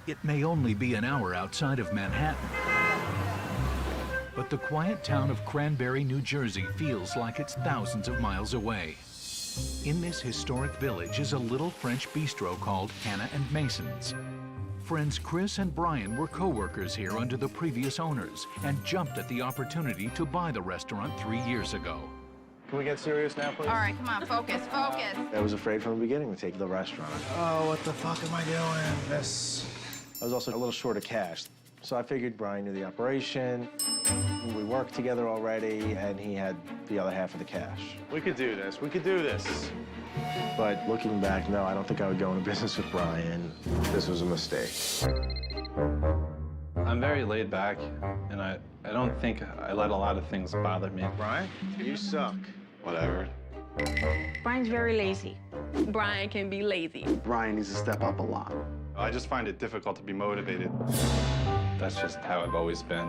It may only be an hour outside of Manhattan, but the quiet town of Cranberry, New Jersey feels like it's thousands of miles away. In this historic village is a little French bistro called Hannah and Mason's. Friends Chris and Brian were co-workers here under the previous owners and jumped at the opportunity to buy the restaurant 3 years ago. Can we get serious now, please? All right, come on, focus, focus. I was afraid from the beginning to take the restaurant. Oh, what the fuck am I doing? This. I was also a little short of cash, so I figured Brian knew the operation. We worked together already, and he had the other half of the cash. We could do this. We could do this. But looking back, no, I don't think I would go into business with Brian. This was a mistake. I'm very laid back, and I don't think I let a lot of things bother me. Brian, you suck. Whatever. Brian's very lazy. Brian can be lazy. Brian needs to step up a lot. I just find it difficult to be motivated. That's just how I've always been,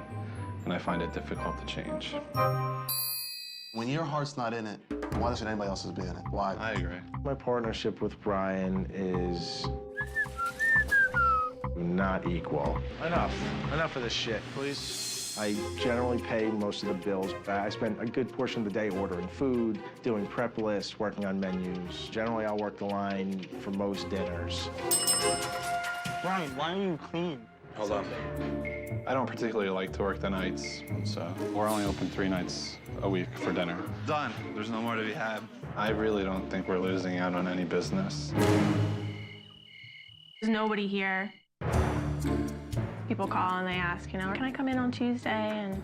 and I find it difficult to change. When your heart's not in it, why should anybody else's be in it? Why? I agree. My partnership with Brian is not equal. Enough. Enough of this shit, please. I generally pay most of the bills. I spend a good portion of the day ordering food, doing prep lists, working on menus. Generally, I'll work the line for most dinners. Brian, why are you clean? Hold on. I don't particularly like to work the nights, so we're only open 3 nights a week for dinner. Done. There's no more to be had. I really don't think we're losing out on any business. There's nobody here. People call and they ask, can I come in on Tuesday? And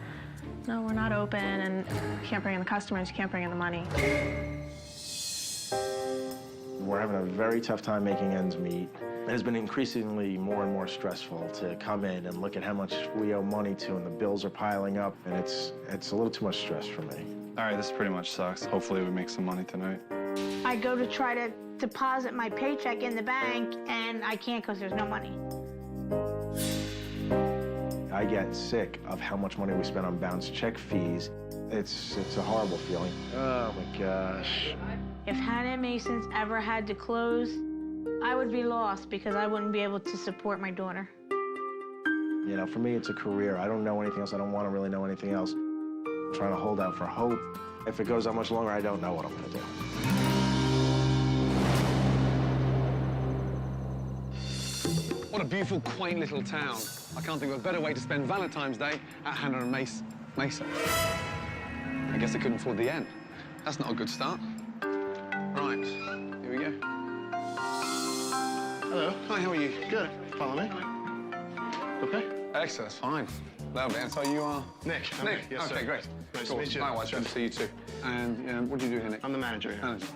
no, we're not open, and you can't bring in the customers, you can't bring in the money. We're having a very tough time making ends meet. It has been increasingly more and more stressful to come in and look at how much we owe money to, and the bills are piling up, and it's a little too much stress for me. All right, this pretty much sucks. Hopefully we make some money tonight. I go to try to deposit my paycheck in the bank, and I can't because there's no money. I get sick of how much money we spend on bounce check fees. It's a horrible feeling. Oh my gosh. If Hannah Mason's ever had to close, I would be lost because I wouldn't be able to support my daughter. You know, for me, it's a career. I don't know anything else. I don't want to really know anything else. I'm trying to hold out for hope. If it goes on much longer, I don't know what I'm going to do. What a beautiful, quaint little town. I can't think of a better way to spend Valentine's Day at Hannah and Mesa. I guess I couldn't afford the inn. That's not a good start. Right, here we go. Hello. Hi, how are you? Good. Follow me. Okay. Excellent, that's fine. Lovely, and so you are? Nick. Nick, Yes, okay, sir. great. Nice Cool. to meet you. Likewise, good to see you too. And what do you do here, Nick? I'm the manager here. Manager.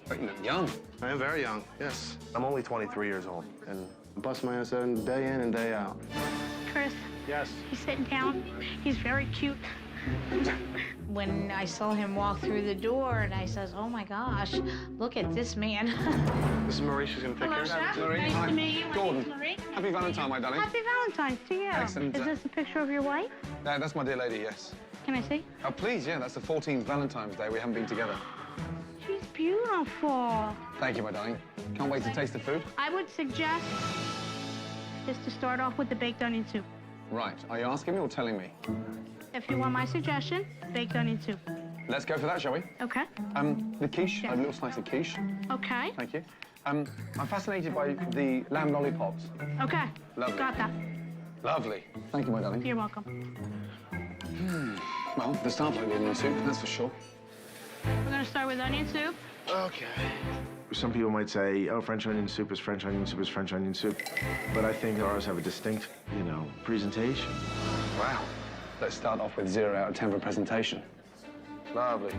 But you look young. I am very young, yes. I'm only 23 years old, and I bust my ass in day in and day out. Chris, yes. he's sitting down. He's very cute. When I saw him walk through the door, and I says, oh my gosh, look at this man. This is Marie. She's going to take Hello, care of chef. you. Marie, Nice hi. to meet you. My Gordon. name's Marie. Happy Valentine, my darling. Happy Valentine's to you. Excellent. Is this a picture of your wife? That's my dear lady, yes. Can I see? Oh, please, yeah, that's the 14th Valentine's Day. We haven't been together. She's beautiful. Thank you, my darling. Can't wait to taste the food. I would suggest just to start off with the baked onion soup. Right, are you asking me or telling me? If you want my suggestion, baked onion soup. Let's go for that, shall we? Okay. The quiche, Yeah. a little slice of quiche. Okay. Thank you. I'm fascinated by the lamb lollipops. Okay. Lovely. Got that. Lovely. Thank you, my darling. You're welcome. Well, the start by the onion soup, that's for sure. We're gonna start with onion soup. Okay. Some people might say, oh, French onion soup is French onion soup is French onion soup. But I think ours have a distinct, presentation. Wow. Let's start off with 0 out of 10 for presentation. Lovely.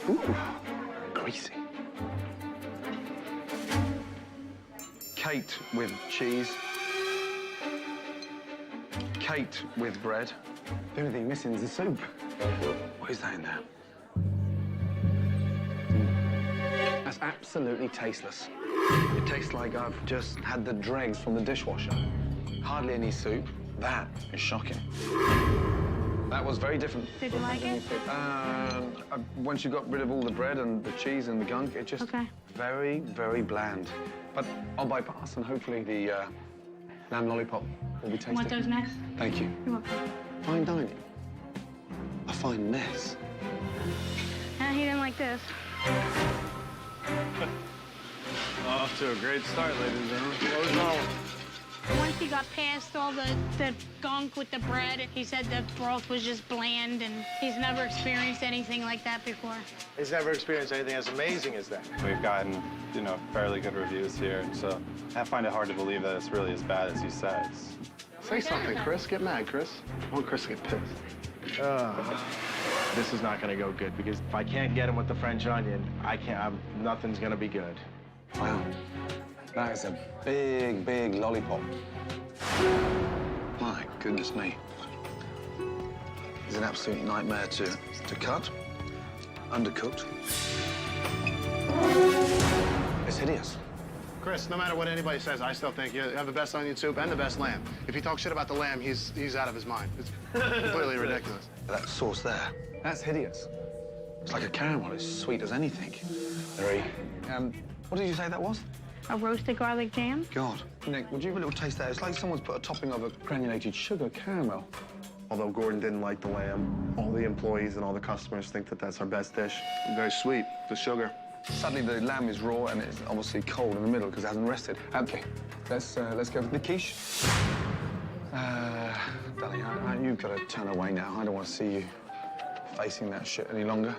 Ooh, greasy. Caked with cheese. Caked with bread. The only thing missing is the soup. What is that in there? That's absolutely tasteless. It tastes like I've just had the dregs from the dishwasher. Hardly any soup. That is shocking. That was very different. Did you like it? Once you got rid of all the bread and the cheese and the gunk, it just Okay. very, very bland. But I'll bypass, and hopefully the lamb lollipop will be tasty. Want those next? Thank you. You're welcome. Fine dining. A fine mess. He didn't like this. Off to a great start, ladies and gentlemen. What was wrong? Once he got past all the gunk with the bread, he said the broth was just bland, and he's never experienced anything like that before. He's never experienced anything as amazing as that. We've gotten, fairly good reviews here, so I find it hard to believe that it's really as bad as he says. Say something, Chris. Get mad, Chris. I want Chris to get pissed. This is not going to go good because if I can't get him with the French onion, nothing's going to be good. Wow. That is a big, big lollipop. My goodness me. It's an absolute nightmare to cut. Undercooked. It's hideous. Chris, no matter what anybody says, I still think you have the best onion soup and the best lamb. If he talks shit about the lamb, he's out of his mind. It's completely ridiculous. That sauce there, that's hideous. It's like a caramel. It's sweet as anything. Very. What did you say that was? A roasted garlic jam? God. Nick, would you have a little taste there? It's like someone's put a topping of a granulated sugar caramel. Although Gordon didn't like the lamb, all the employees and all the customers think that that's our best dish. Very sweet, the sugar. Suddenly the lamb is raw and it's obviously cold in the middle because it hasn't rested. Okay, let's go with the quiche. Darling, you've got to turn away now. I don't want to see you facing that shit any longer.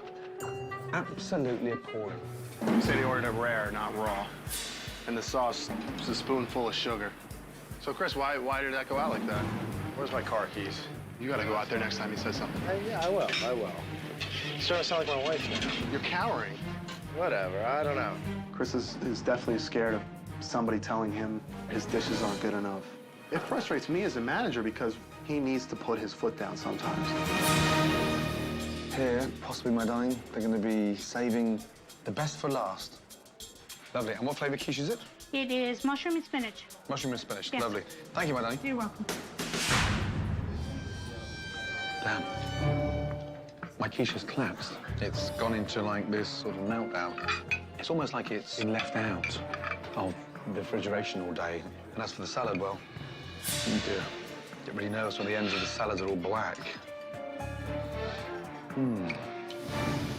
Absolutely appalling. You said he ordered it rare, not raw. And the sauce is a spoonful of sugar. So, Chris, why did that go out like that? Where's my car keys? You got to go out there next time he says something. Yeah, I will. It's starting to sound like my wife now. You're cowering. Whatever, I don't know. Chris is definitely scared of somebody telling him his dishes aren't good enough. It frustrates me as a manager because he needs to put his foot down sometimes. Here, possibly, my darling, they're going to be saving the best for last. Lovely. And what flavour quiche is it? It is mushroom and spinach. Mushroom and spinach. Yes. Lovely. Thank you, my darling. You're welcome. Damn. My quiche has collapsed. It's gone into, like, this sort of meltdown. It's almost like it's been left out of the refrigeration all day. And as for the salad, well, oh dear. Get really nervous when the ends of the salads are all black. I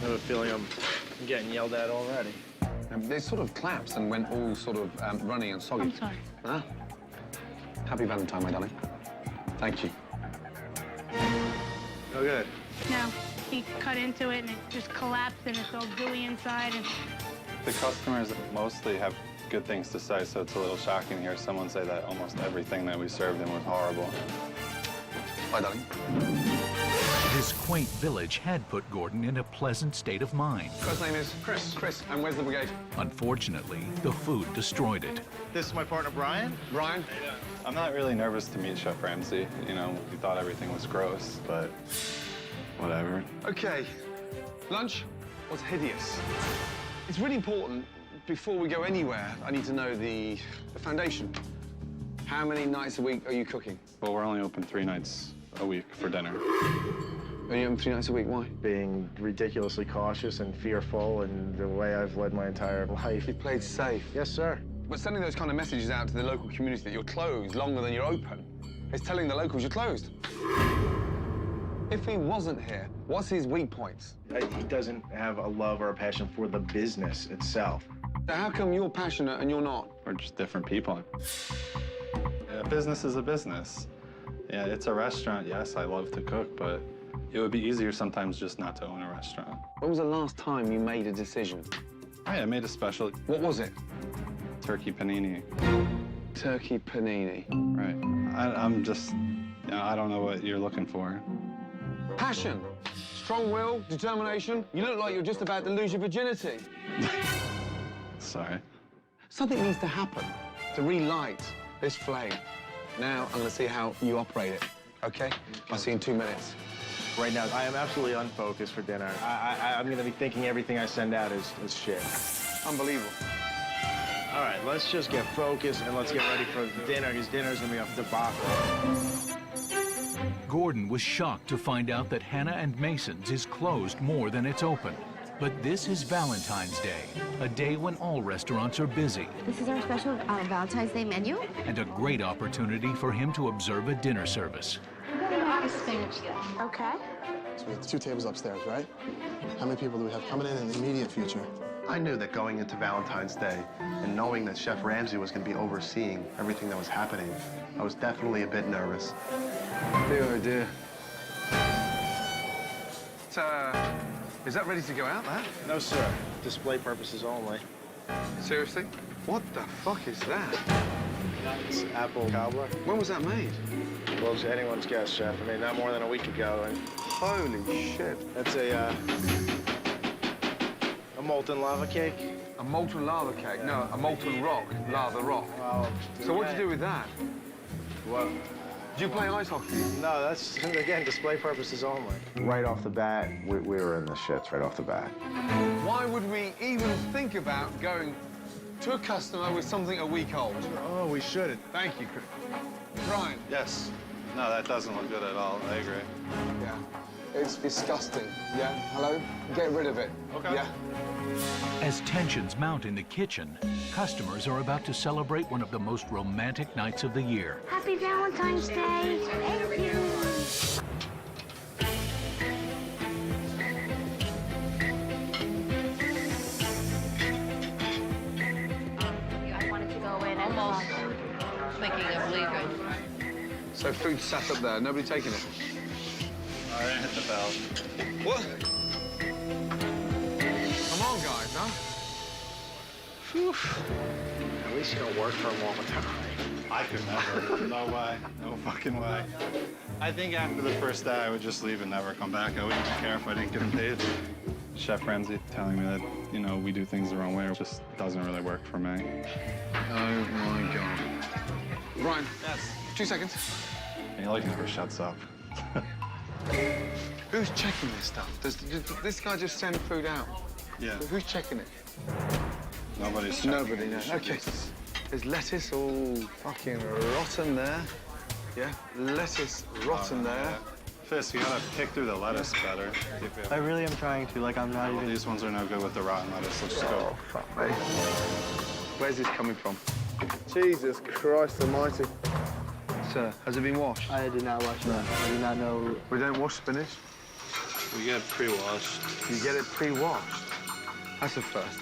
have a feeling I'm getting yelled at already. They sort of collapsed and went all sort of runny and soggy. I'm sorry. Ah. Happy Valentine, my darling. Thank you. Oh, good. No, he cut into it and it just collapsed and it's all gooey inside. And The customers mostly have good things to say, so it's a little shocking to hear someone say that almost everything that we served them was horrible. Bye, darling. This quaint village had put Gordon in a pleasant state of mind. First name is Chris. Chris, and where's the brigade? Unfortunately, the food destroyed it. This is my partner, Brian. Brian? I'm not really nervous to meet Chef Ramsey. We thought everything was gross, but whatever. Okay. Lunch was hideous. It's really important, before we go anywhere, I need to know the foundation. How many nights a week are you cooking? Well, we're only open 3 nights a week for dinner. Are you open 3 nights a week? Why? Being ridiculously cautious and fearful and the way I've led my entire life. You played safe. Yes, sir. But sending those kind of messages out to the local community that you're closed longer than you're open is telling the locals you're closed. If he wasn't here, what's his weak points? He doesn't have a love or a passion for the business itself. So how come you're passionate and you're not? We're just different people. A business is a business. Yeah, it's a restaurant. Yes, I love to cook, but it would be easier sometimes just not to own a restaurant. When was the last time you made a decision? I made a special What was it? turkey panini. Turkey panini. Right. I'm just, I don't know what you're looking for. Passion, strong will, determination. You look like you're just about to lose your virginity. Sorry. Something needs to happen to relight this flame. Now I'm gonna see how you operate it, okay? I'll see you in 2 minutes. Right now, I am absolutely unfocused for dinner. I'm going to be thinking everything I send out is shit. Unbelievable. All right, let's just get focused and let's get ready for dinner, because dinner's going to be a debacle. Gordon was shocked to find out that Hannah and Mason's is closed more than it's open. But this is Valentine's Day, a day when all restaurants are busy, This is our special Valentine's Day menu. and a great opportunity for him to observe a dinner service. Okay. So we have 2 tables upstairs, right? How many people do we have coming in the immediate future? I knew that going into Valentine's Day and knowing that Chef Ramsay was going to be overseeing everything that was happening, I was definitely a bit nervous. Dear, oh dear. Is that ready to go out, that? No, sir. Display purposes only. Seriously? What the fuck is that? It's apple cobbler. When was that made? Well, it's anyone's guess, Chef. I mean, not more than a week ago. And Holy shit. that's a molten lava cake. A molten lava cake? No, a molten rock. Lava rock. Well, So what'd you do with that? What? Did you play ice hockey? No, that's, again, display purposes only. Right off the bat, we were in the shits right off the bat. Why would we even think about going to a customer with something a week old? Oh, we shouldn't. Thank you, Chris. Brian. Yes. No, that doesn't look good at all. I agree. Yeah. It's disgusting. Yeah? Hello? Get rid of it. Okay. Yeah? As tensions mount in the kitchen, customers are about to celebrate one of the most romantic nights of the year. Happy Valentine's Day. Thank you. I wanted to go in and Almost thinking of leaving. So food sat up there, nobody taking it? All right, hit the bell. What? Come on, guys, huh? At least you don't work for a long time. I could never. No way. No fucking way. I think after the first day, I would just leave and never come back. I wouldn't care if I didn't get him paid. Chef Ramsay telling me that, you know, we do things the wrong way just doesn't really work for me. Oh, my God. Brian. Yes. 2 seconds. He like never shuts up. Who's checking this stuff? Does this guy just send food out? Yeah. Who's checking it? Nobody's checking. Nobody, no. Okay. There's lettuce all fucking rotten there. Yeah? Lettuce rotten there. Fist, you gotta pick through the lettuce better. I really am trying to. Like, I'm not Well, even... these ones are no good with the rotten lettuce. Let's just go. Fuck me. Where's this coming from? Jesus Christ almighty. Sir, has it been washed? I did not watch that. I did not know. We don't wash spinach. We get pre-washed. You get it pre-washed. That's a first.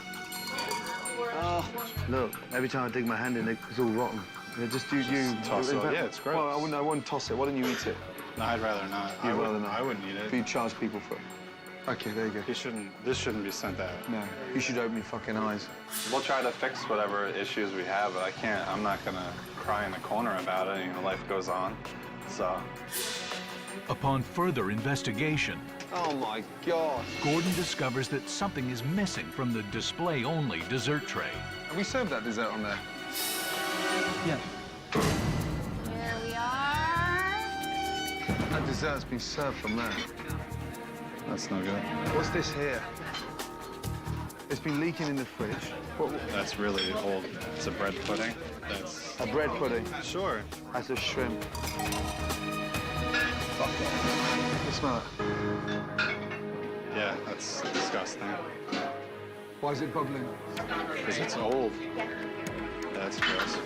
Oh, look, every time I dig my hand in it, it's all rotten. Yeah, just you toss it. Yeah, it's gross. Well, I wouldn't toss it. Why don't you eat it? No, I'd rather not. You'd rather not? I wouldn't eat But it. you charge people for it. Okay, there you go. This shouldn't be sent out. No, you should open your fucking eyes. We'll try to fix whatever issues we have, but I'm not gonna cry in the corner about it. You know, life goes on. So. Upon further investigation, Oh my God. Gordon discovers that something is missing from the display-only dessert tray. Have we served that dessert on there? Yeah. Here we are. That dessert's been served from there. That's no good. What's this here? It's been leaking in the fridge. What? That's really old. It's a bread pudding. That's A bread pudding. sure. That's a shrimp. Fuck off. You smell it? Yeah, that's disgusting. Why is it bubbling? Because it's old. That's gross.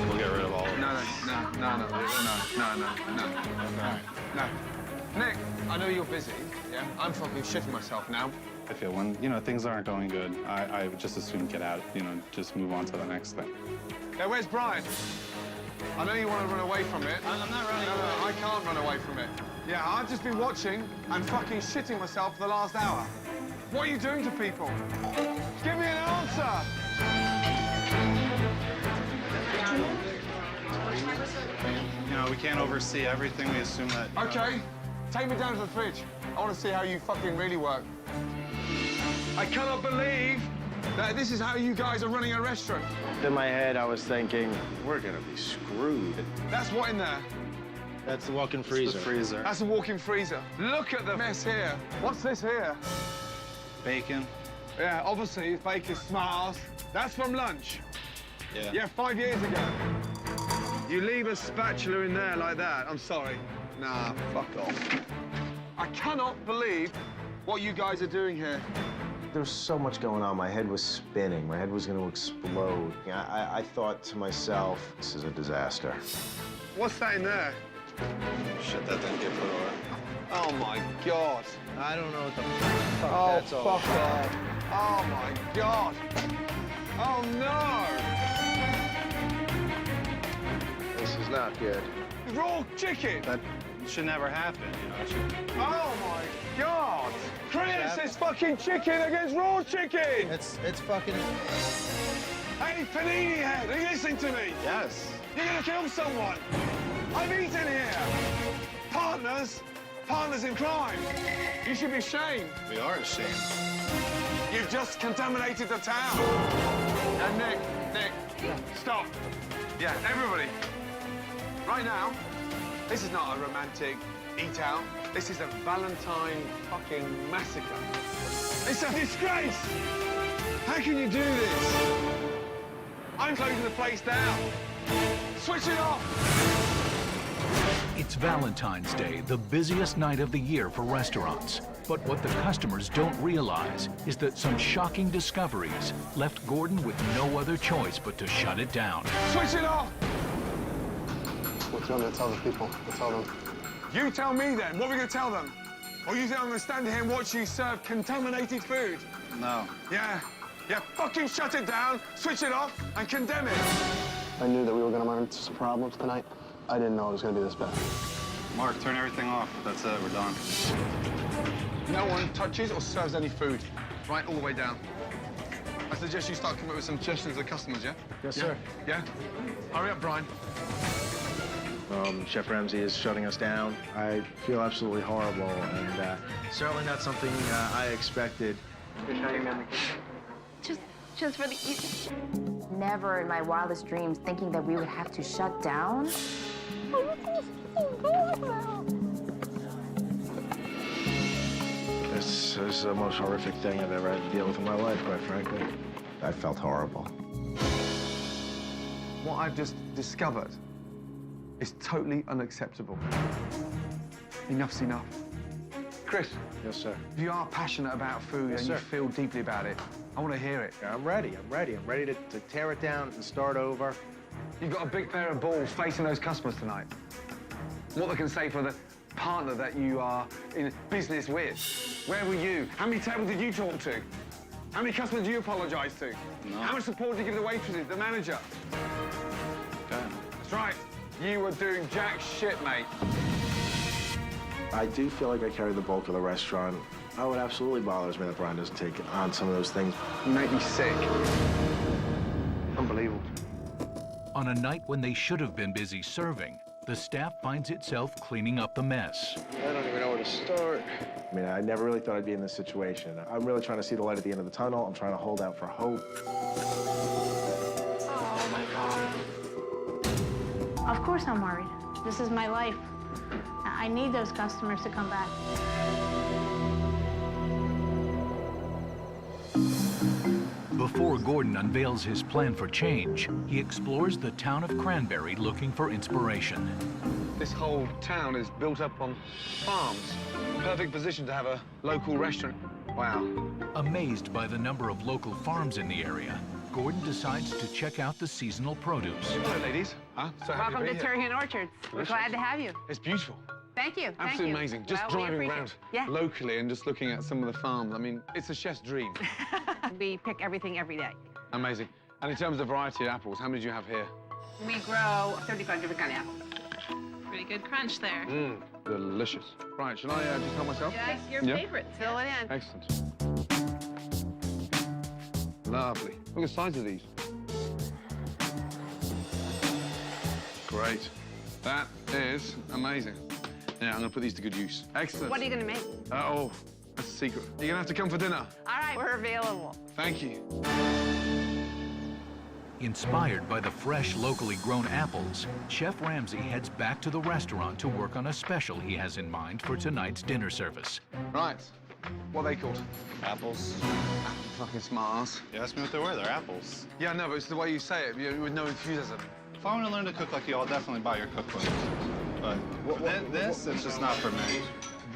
We'll get rid of all of it. No. Nick, I know you're busy. Yeah, I'm fucking shitting myself now. I feel when, you know, things aren't going good, I would just as soon get out, you know, just move on to the next thing. Yeah, where's Brian? I know you want to run away from it. I'm not running No, I can't run away from it. Yeah, I've just been watching and fucking shitting myself for the last hour. What are you doing to people? Give me an answer! You know, we can't oversee everything. We assume that. Okay, take me down to the fridge. I want to see how you fucking really work. I cannot believe that this is how you guys are running a restaurant. In my head, I was thinking, we're gonna be screwed. That's what in there? That's the walk-in It's freezer. the freezer. That's a walk-in freezer. Look at the mess here. What's this here? Bacon. Yeah, obviously, it's Baker's smart ass. That's from lunch. Yeah. Yeah, 5 years ago. You leave a spatula in there like that, I'm sorry. Nah, fuck off. I cannot believe what you guys are doing here. There was so much going on. My head was spinning. My head was going to explode. I thought to myself, this is a disaster. What's that in there? Shit, that didn't get put away. Oh, my God. I don't know what the fuck Fuck off. Oh, my God. Oh, no. This is not good. Raw chicken. That should never happen, you know. It should... Oh, my God. Chris, it's fucking chicken against raw chicken. It's fucking... Hey, panini head, are you listening to me? Yes. You're gonna kill someone. I've eaten here. Partners in crime. You should be ashamed. We are ashamed. You've just contaminated the town. And Nick, stop. Yeah, everybody. Right now, this is not a romantic eat out. This is a Valentine fucking massacre. It's a disgrace. How can you do this? I'm closing the place down. Switch it off. It's Valentine's Day, the busiest night of the year for restaurants. But what the customers don't realize is that some shocking discoveries left Gordon with no other choice but to shut it down. Switch it off. What do you want me to tell the people? To tell them? You tell me then. What are we going to tell them? Or you think I'm going to stand here and watch you serve contaminated food? No. Yeah. Yeah, fucking shut it down, switch it off, and condemn it. I knew that we were going to run into some problems tonight. I didn't know it was going to be this bad. Mark, turn everything off. That's it, we're done. No one touches or serves any food. Right, all the way down. I suggest you start coming up with some suggestions to the customers, yeah? Yes, sir. Yeah? Hurry up, Brian. Chef Ramsey is shutting us down. I feel absolutely horrible, and certainly not something I expected. Just for the... Never in my wildest dreams thinking that we would have to shut down. This is the most horrific thing I've ever had to deal with in my life, quite frankly. I felt horrible. What I've just discovered is totally unacceptable. Enough's enough. Chris. Yes, sir. If you are passionate about food and you feel deeply about it, I want to hear it. I'm ready. I'm ready to tear it down and start over. You've got a big pair of balls facing those customers tonight. What they can say for the partner that you are in business with. Where were you? How many tables did you talk to? How many customers did you apologize to? No. How much support did you give the waitresses, the manager? Okay. That's right. You were doing jack shit, mate. I do feel like I carry the bulk of the restaurant. Oh, it absolutely bothers me that Brian doesn't take on some of those things. You make me sick. Unbelievable. On a night when they should have been busy serving, the staff finds itself cleaning up the mess. I don't even know where to start. I mean, I never really thought I'd be in this situation. I'm really trying to see the light at the end of the tunnel. I'm trying to hold out for hope. Oh, my God. Of course I'm worried. This is my life. I need those customers to come back. Before Gordon unveils his plan for change, he explores the town of Cranberry looking for inspiration. This whole town is built up on farms. Perfect position to have a local restaurant. Wow. Amazed by the number of local farms in the area, Gordon decides to check out the seasonal produce. Hello, ladies. Huh? So happy Welcome be to here. Turkey Orchards. We're Delicious. glad to have you. It's beautiful. Thank you. Thank Absolutely you. amazing. Just Well, we driving appreciate around it. Yeah. locally and just looking at some of the farms. I mean, it's a chef's dream. We pick everything every day. Amazing. And in terms of variety of apples, how many do you have here? We grow 35 different kind of apples. Pretty good crunch there. Mmm, delicious. Right, shall I just help myself? Yes, your Yeah. favorite. Fill it in. Excellent. Lovely. Look at the size of these. Great. That is amazing. Yeah, I'm gonna put these to good use. Excellent. What are you going to make? Oh, that's a secret. You're gonna have to come for dinner. All right, we're available. Thank you. Inspired by the fresh, locally grown apples, Chef Ramsey heads back to the restaurant to work on a special he has in mind for tonight's dinner service. Right. What are they called? Apples. Fucking smart ass. You asked me what they were. They're apples. Yeah, no, but it's the way you say it, with no enthusiasm. If I want to learn to cook like you, I'll definitely buy your cookbook. But this, it's just not for me.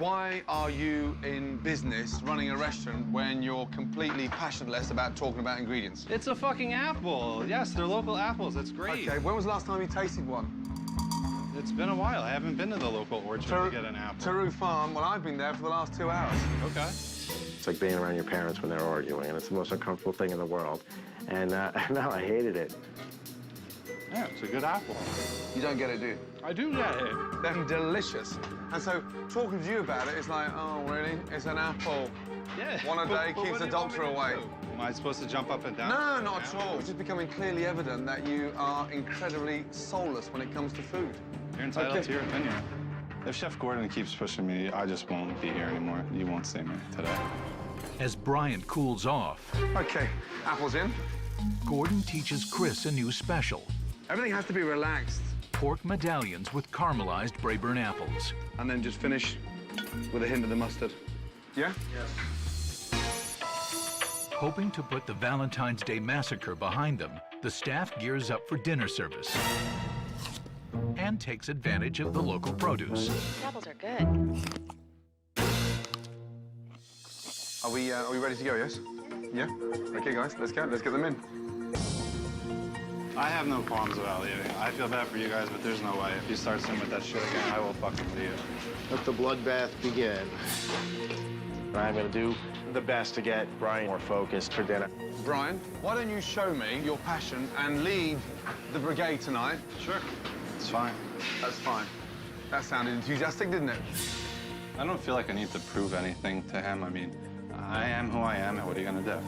Why are you in business running a restaurant when you're completely passionless about talking about ingredients? It's a fucking apple. Yes, they're local apples. That's great. Okay, when was the last time you tasted one? It's been a while. I haven't been to the local orchard to get an apple. Taru Farm, well, I've been there for the last 2 hours. Okay. It's like being around your parents when they're arguing, and it's the most uncomfortable thing in the world. And no, I hated it. Yeah, it's a good apple. You don't get it, do you? I do get it. They're delicious. And so talking to you about it, it's like, oh, really? It's an apple. Yeah. One a day But keeps the doctor away. Am I supposed to jump up and down? No, not at all. It's just becoming clearly evident that you are incredibly soulless when it comes to food. You're entitled to your opinion. If Chef Gordon keeps pushing me, I just won't be here anymore. You won't see me today. As Brian cools off, Okay, apples in. Gordon teaches Chris a new special. Everything has to be relaxed. Pork medallions with caramelized Braeburn apples. And then just finish with a hint of the mustard. Yeah? Hoping to put the Valentine's Day massacre behind them, the staff gears up for dinner service and takes advantage of the local produce. These apples are good. Are we ready to go, yes? Yeah? Okay, guys, let's go. Let's get them in. I have no qualms about leaving. I feel bad for you guys, but there's no way. If you start singing with that shit again, I will fucking leave. Let the bloodbath begin. I'm gonna do the best to get Brian more focused for dinner. Brian, why don't you show me your passion and lead the brigade tonight? Sure. It's fine. That's fine. That sounded enthusiastic, didn't it? I don't feel like I need to prove anything to him. I mean, I am who I am, and what are you gonna do?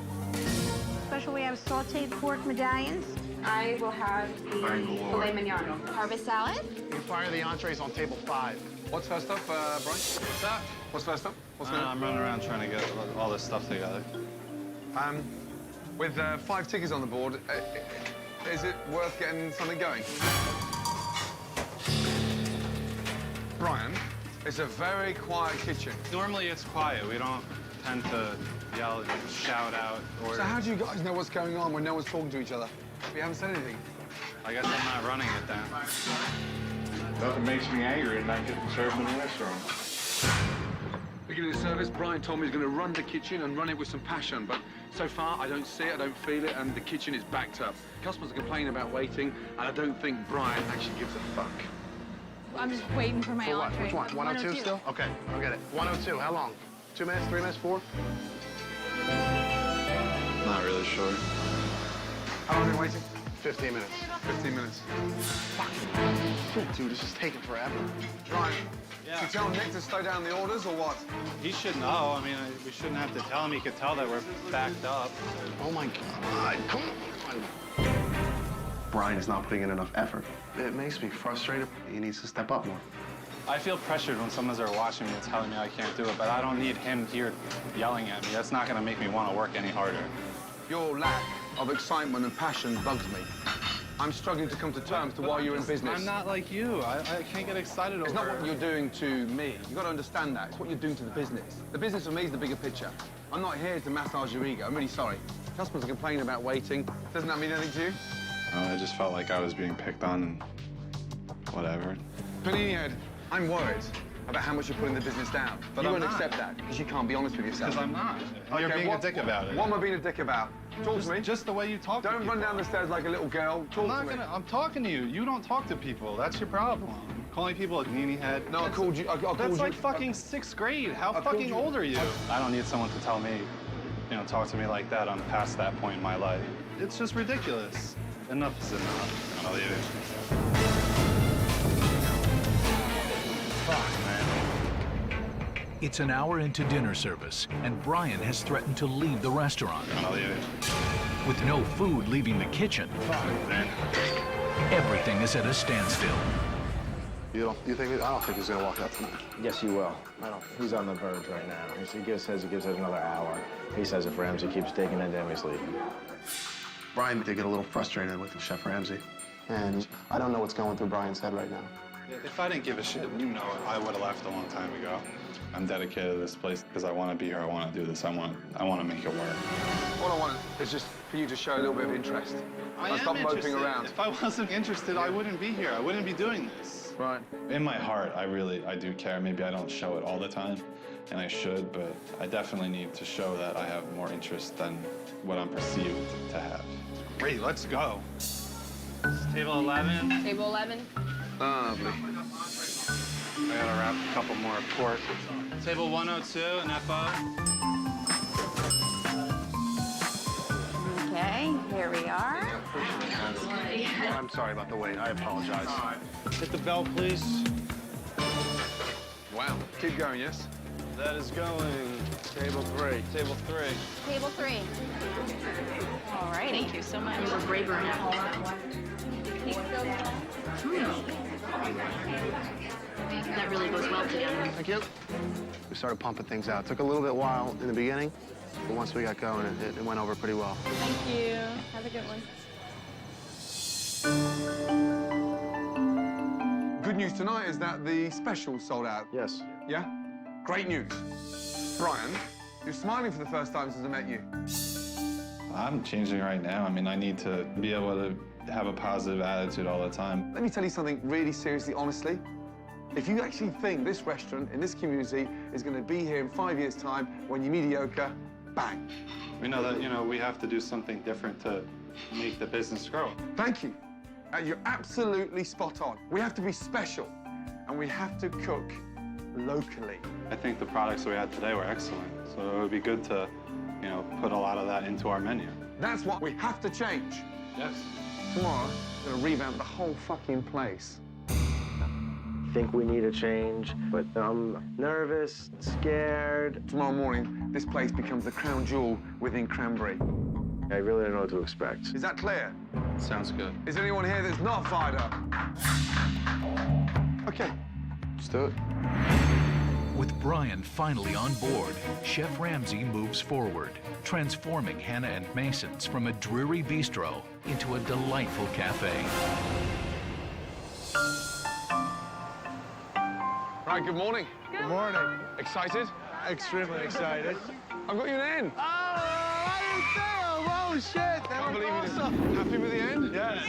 Special, we have sauteed pork medallions. I will have the filet mignon. Harvest salad? You fire the entrees on table 5. What's first up, Brian? What's up? What's first up? What's I'm running around trying to get all this stuff together. With 5 tickets on the board, is it worth getting something going? Brian, it's a very quiet kitchen. Normally it's quiet. We don't tend to yell and shout out. Or So how do you guys know what's going on when no one's talking to each other? We haven't said anything. I guess I'm not running it then. Nothing makes me angry than not getting served in the restaurant. Beginning of service, Brian told me he's going to run the kitchen and run it with some passion, but so far I don't see it, I don't feel it, and the kitchen is backed up. Customers are complaining about waiting, and I don't think Brian actually gives a fuck. I'm just waiting for my For what? entree. Which one? 102 still? Okay, I'll get it. 102, how long? 2 minutes, 3 minutes, 4? Not really sure. How long are you waiting? 15 minutes. 15 minutes. Dude, this is taking forever. Brian, Yeah. should we tell Nick to slow down the orders, or what? He should know. I mean, we shouldn't have to tell him. He could tell that we're backed up. Oh my God, come on. Brian is not putting in enough effort. It makes me frustrated. He needs to step up more. I feel pressured when someone's there watching me and telling me I can't do it, but I don't need him here yelling at me. That's not going to make me want to work any harder. Your lack of excitement and passion bugs me. I'm struggling to come to terms to why you're in business. I'm not like you. I can't get excited over It's not what you're doing to me. You've got to understand that. It's what you're doing to the business. The business for me is the bigger picture. I'm not here to massage your ego. I'm really sorry. Customers are complaining about waiting. Doesn't that mean anything to you? I just felt like I was being picked on and whatever. Panini Head, I'm worried about how much you're putting the business down. But you I'm won't not. accept that because you can't be honest with yourself. Because I'm not. You're Okay, being what- a dick about it. What am I being a dick about? Talk to me. Just the way you talk to Don't people. run down the stairs like a little girl. Talk to me. I'm talking to you. You don't talk to people. That's your problem. Calling people a meanie head. No, I called you. I called That's you. like fucking 6th grade. How I called fucking you. old are you? I don't need someone to tell me, talk to me like that. I'm past that point in my life. It's just ridiculous. Enough is enough. I'll leave it. Fuck, man. It's an hour into dinner service, and Brian has threatened to leave the restaurant. I'll leave it. With no food leaving the kitchen, everything is at a standstill. You think? I don't think he's gonna walk out tonight. Yes, he will. He's on the verge right now. He says he gives it another hour. He says if Ramsey keeps digging into him, he's leaving. Brian did get a little frustrated with Chef Ramsey. And I don't know what's going through Brian's head right now. If I didn't give a shit, I would have left a long time ago. I'm dedicated to this place because I want to be here. I want to do this. I want to make it work. All I want is just for you to show a little bit of interest. I And am stop moping interested. around. If I wasn't interested, I wouldn't be here. I wouldn't be doing this. Right. In my heart, I do care. Maybe I don't show it all the time, and I should, but I definitely need to show that I have more interest than what I'm perceived to have. Great, let's go. Table 11. Table 11. Lovely. I gotta wrap a couple more pork. Table 102, an FO. Okay, here we are. I'm sorry about the wait. I apologize. Hit the bell, please. Wow. Keep going, yes? That is going. Table 3. Table 3. Table 3. All righty. Thank you so much. You were braver than that. That really goes well together. Thank you. We started pumping things out. Took a little bit while in the beginning, but once we got going, it went over pretty well. Thank you. Have a good one. Good news tonight is that the special sold out. Yes. Yeah? Great news. Brian, you're smiling for the first time since I met you. I'm changing right now. I mean, I need to be able to have a positive attitude all the time. Let me tell you something really seriously, honestly. If you actually think this restaurant in this community is going to be here in 5 years' time when you're mediocre, bang. We know that, we have to do something different to make the business grow. Thank you. You're absolutely spot on. We have to be special, and we have to cook locally. I think the products we had today were excellent, so it would be good to, put a lot of that into our menu. That's what we have to change. Yes. Tomorrow, we're going to revamp the whole fucking place. I think we need a change, but I'm nervous, scared. Tomorrow morning, this place becomes the crown jewel within Cranberry. I really don't know what to expect. Is that clear? Sounds good. Is there anyone here that's not fired up? Okay, let's do it. With Brian finally on board, Chef Ramsay moves forward, transforming Hannah and Mason's from a dreary bistro into a delightful cafe. Right, good morning. Good morning. Excited? Extremely excited. I've got you an end. Oh, oh shit! That Can't was believe awesome. you. Happy with the end? Yes.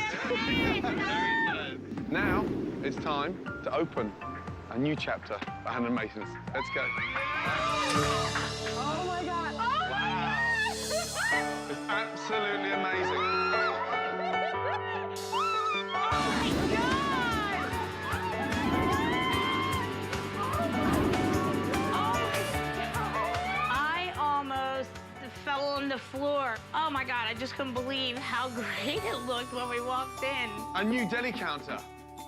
Now it's time to open a new chapter for Hannah and Mason's. Let's go. Oh my God. Oh Wow. It's absolutely amazing. I almost fell on the floor. Oh my God, I just couldn't believe how great it looked when we walked in. A new deli counter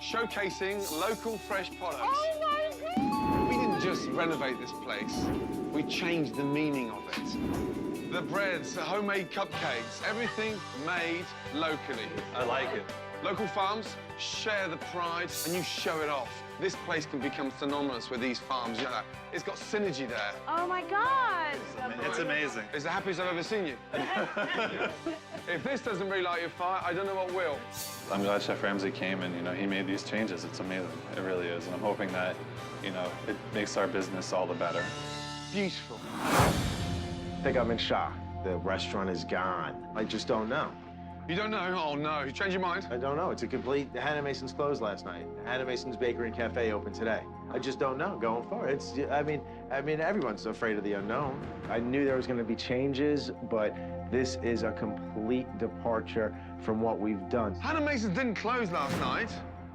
showcasing local fresh products. Oh my God! We didn't just renovate this place, we changed the meaning of it. The breads, the homemade cupcakes, everything made locally. I like it. Local farms share the pride and you show it off. This place can become synonymous with these farms. It's got synergy there. Oh my God! It's amazing. It's the happiest I've ever seen you. If this doesn't really light your fire, I don't know what will. I'm glad Chef Ramsay came and, he made these changes. It's amazing. It really is. And I'm hoping that, it makes our business all the better. Beautiful. I think I'm in shock. The restaurant is gone. I just don't know. You don't know? Oh no, you changed your mind? I don't know. It's a complete. Hannah Mason's closed last night. Hannah Mason's Bakery and Cafe opened today. I just don't know going forward. I mean, everyone's afraid of the unknown. I knew there was going to be changes, but this is a complete departure from what we've done. Hannah Mason's didn't close last night.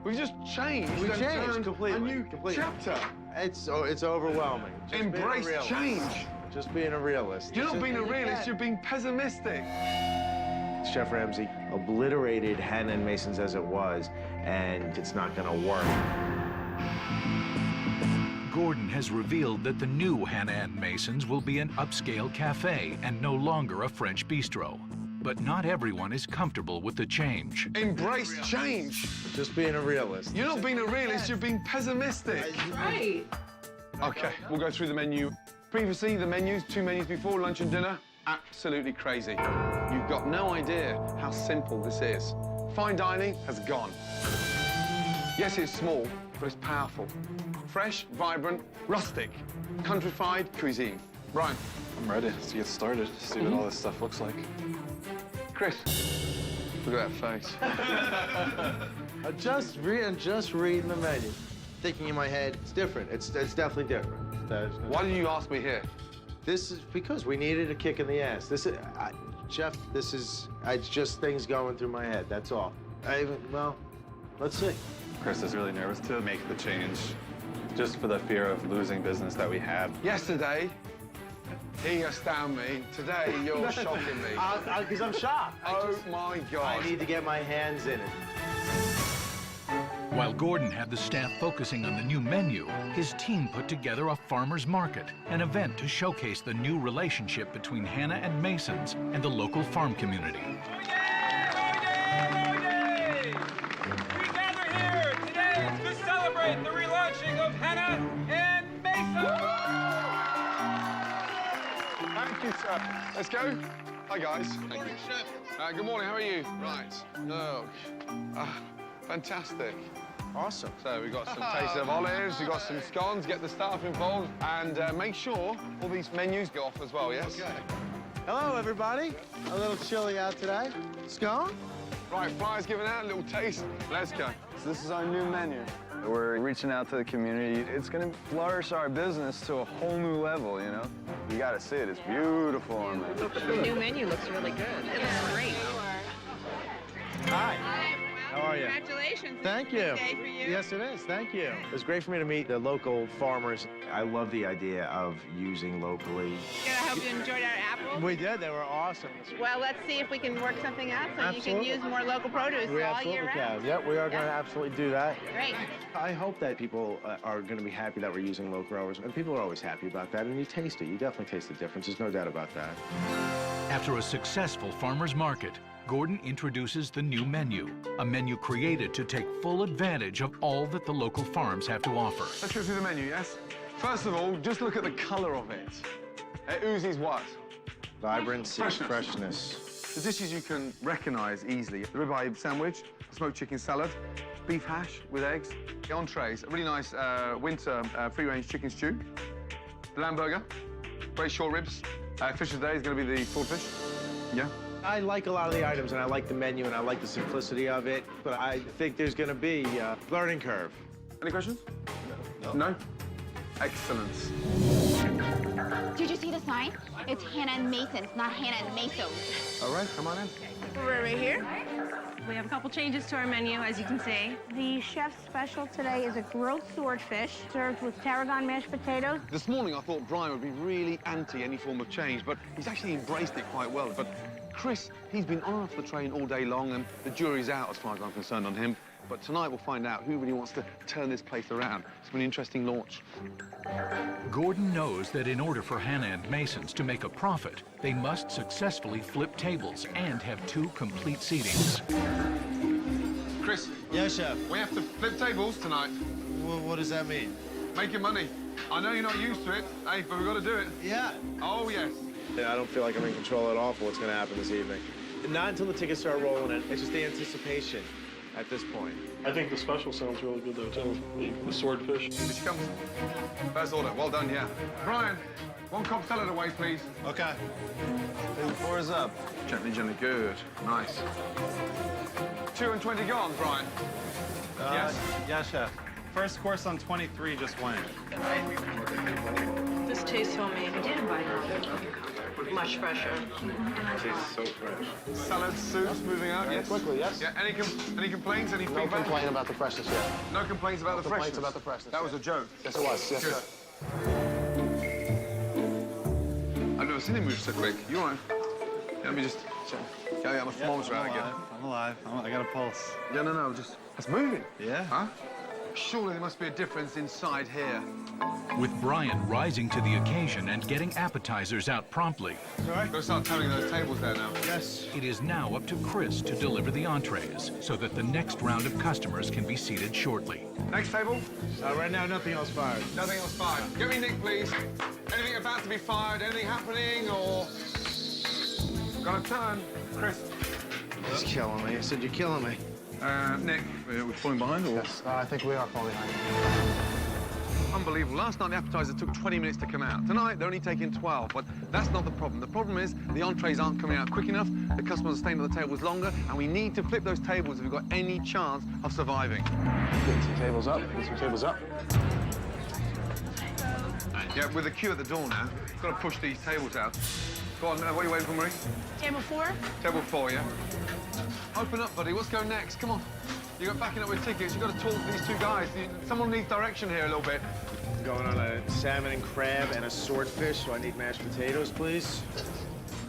We've just changed. We and changed turned completely. A new chapter. It's overwhelming. Just Embrace being a realist. change. Just being a realist. You're not being a realist, you're being pessimistic. Chef Ramsay obliterated Hannah and Mason's as it was, and it's not gonna work. Gordon has revealed that the new Hannah and Mason's will be an upscale cafe and no longer a French bistro. But not everyone is comfortable with the change. Embrace change. Just being a realist. You're not being a realist, you're being pessimistic. Right. Okay, we'll go through the menu. Previously, the menus, 2 menus before, lunch and dinner, absolutely crazy. You've got no idea how simple this is. Fine dining has gone. Yes, it's small, but it's powerful. Fresh, vibrant, rustic, countrified cuisine. Brian. I'm ready to get started, see what all this stuff looks like. Chris, look at that face. I'm just reading the menu. Thinking in my head, it's different. It's definitely different. Why did you ask me here? This is because we needed a kick in the ass. Chef, it's just things going through my head, that's all. Well, let's see. Chris is really nervous to make the change, just for the fear of losing business that we had. Yesterday, he astounded me. Today, you're shocking me. Because I'm shocked. Oh, my God. I need to get my hands in it. While Gordon had the staff focusing on the new menu, his team put together a farmer's market, an event to showcase the new relationship between Hannah and Masons and the local farm community. We gather here today to celebrate the relaunching of Hannah and Mason. Thank you, sir. Let's go. Hi, guys. Good morning, Chef. Good morning. How are you? Right. No. Fantastic. Awesome. So we've got some taste of olives, we've got some scones, get the staff involved, and make sure all these menus go off as well, yes? Okay. Hello, everybody. A little chilly out today. Scone? Right, flyers given out, a little taste. Let's go. So this is our new menu. We're reaching out to the community. It's going to flourish our business to a whole new level, you know? You got to see it. It's beautiful on there. The new menu looks really good. It looks great. Hi. How are you? Congratulations. Thank you. Day for you. Yes, it is. Thank you. It was great for me to meet the local farmers. I love the idea of using locally. I hope you enjoyed our apples. We did. They were awesome. Well, let's see if we can work something out so Absolutely. you can use more local produce We all year absolutely round. can. Yep, we are going to absolutely do that. Great. I hope that people are going to be happy that we're using local growers. And people are always happy about that. And you taste it. You definitely taste the difference. There's no doubt about that. After a successful farmer's market, Gordon introduces the new menu, a menu created to take full advantage of all that the local farms have to offer. Let's go through the menu, yes? First of all, just look at the color of it. It oozes what? Vibrancy, freshness. The dishes you can recognize easily. The ribeye sandwich, smoked chicken salad, beef hash with eggs, the entrees, a really nice winter free-range chicken stew, the lamb burger, braised short ribs, fish of the day is going to be the swordfish. Yeah. I like a lot of the items, and I like the menu, and I like the simplicity of it, but I think there's going to be a learning curve. Any questions? No? Excellent. Did you see the sign? It's Hannah and Masons, not Hannah and Mesos. All right, come on in. We're right here. We have a couple changes to our menu, as you can see. The chef's special today is a grilled swordfish served with tarragon mashed potatoes. This morning I thought Brian would be really anti any form of change, but he's actually embraced it quite well. But Chris, he's been on and off the train all day long, and the jury's out as far as I'm concerned on him. But tonight we'll find out who really wants to turn this place around. It's been an interesting launch. Gordon knows that in order for Hannah and Masons to make a profit, they must successfully flip tables and have 2 complete seatings. Chris. Yes, Chef. We have to flip tables tonight. What does that mean? Making money. I know you're not used to it, hey, but we've got to do it. Yeah. Oh, yes. I don't feel like I'm in control at all for what's going to happen this evening. Not until the tickets start rolling in. It's just the anticipation at this point. I think the special sounds really good, though, too. The swordfish. Here she comes. First order. Well done, yeah. Brian, 1 Cobb salad away, please. Okay. Four is up. Gently, gently. Good. Nice. 2 and 20 gone, Brian. Yes. Yeah, Chef. First course on 23 just went. This tastes homemade. Much fresher. Tastes so fresh. Salad, soups, moving out, yes. Quickly, yes. Yeah, any complaints, any No feedback? complaint about the freshness yet. No complaints about the complaints freshness? about the freshness, That was a joke. Yes, it was. Yes, Good. sir. I've never seen him move so quick. You all right? Yeah, let me just check. Yeah, I got my thermometer out again. I'm alive. I got a pulse. Yeah, no, just... It's moving. Yeah? Huh? Surely there must be a difference inside here. With Brian rising to the occasion and getting appetizers out promptly, All right. Gotta start turning those tables there now. Yes. it is now up to Chris to deliver the entrees so that the next round of customers can be seated shortly. Next table. Right now, nothing else fired. Nothing else fired. Get me Nick, please. Anything about to be fired? Anything happening, or... Got a turn. Chris. He's killing me. I said, you're killing me. Nick, we're falling behind, or...? Yes, I think we are falling behind. Unbelievable. Last night, the appetizer took 20 minutes to come out. Tonight, they're only taking 12, but that's not the problem. The problem is the entrees aren't coming out quick enough, the customers are staying on the tables longer, and we need to flip those tables if we've got any chance of surviving. Get some tables up, get some tables up. Yeah, with a queue at the door now, got to push these tables out. Go on, what are you waiting for, Marie? Table 4? Table 4, yeah? Open up, buddy. What's going next? Come on. You got backing up with tickets. You've got to talk to these two guys. Someone needs direction here a little bit. Going on a salmon and crab and a swordfish, so I need mashed potatoes, please.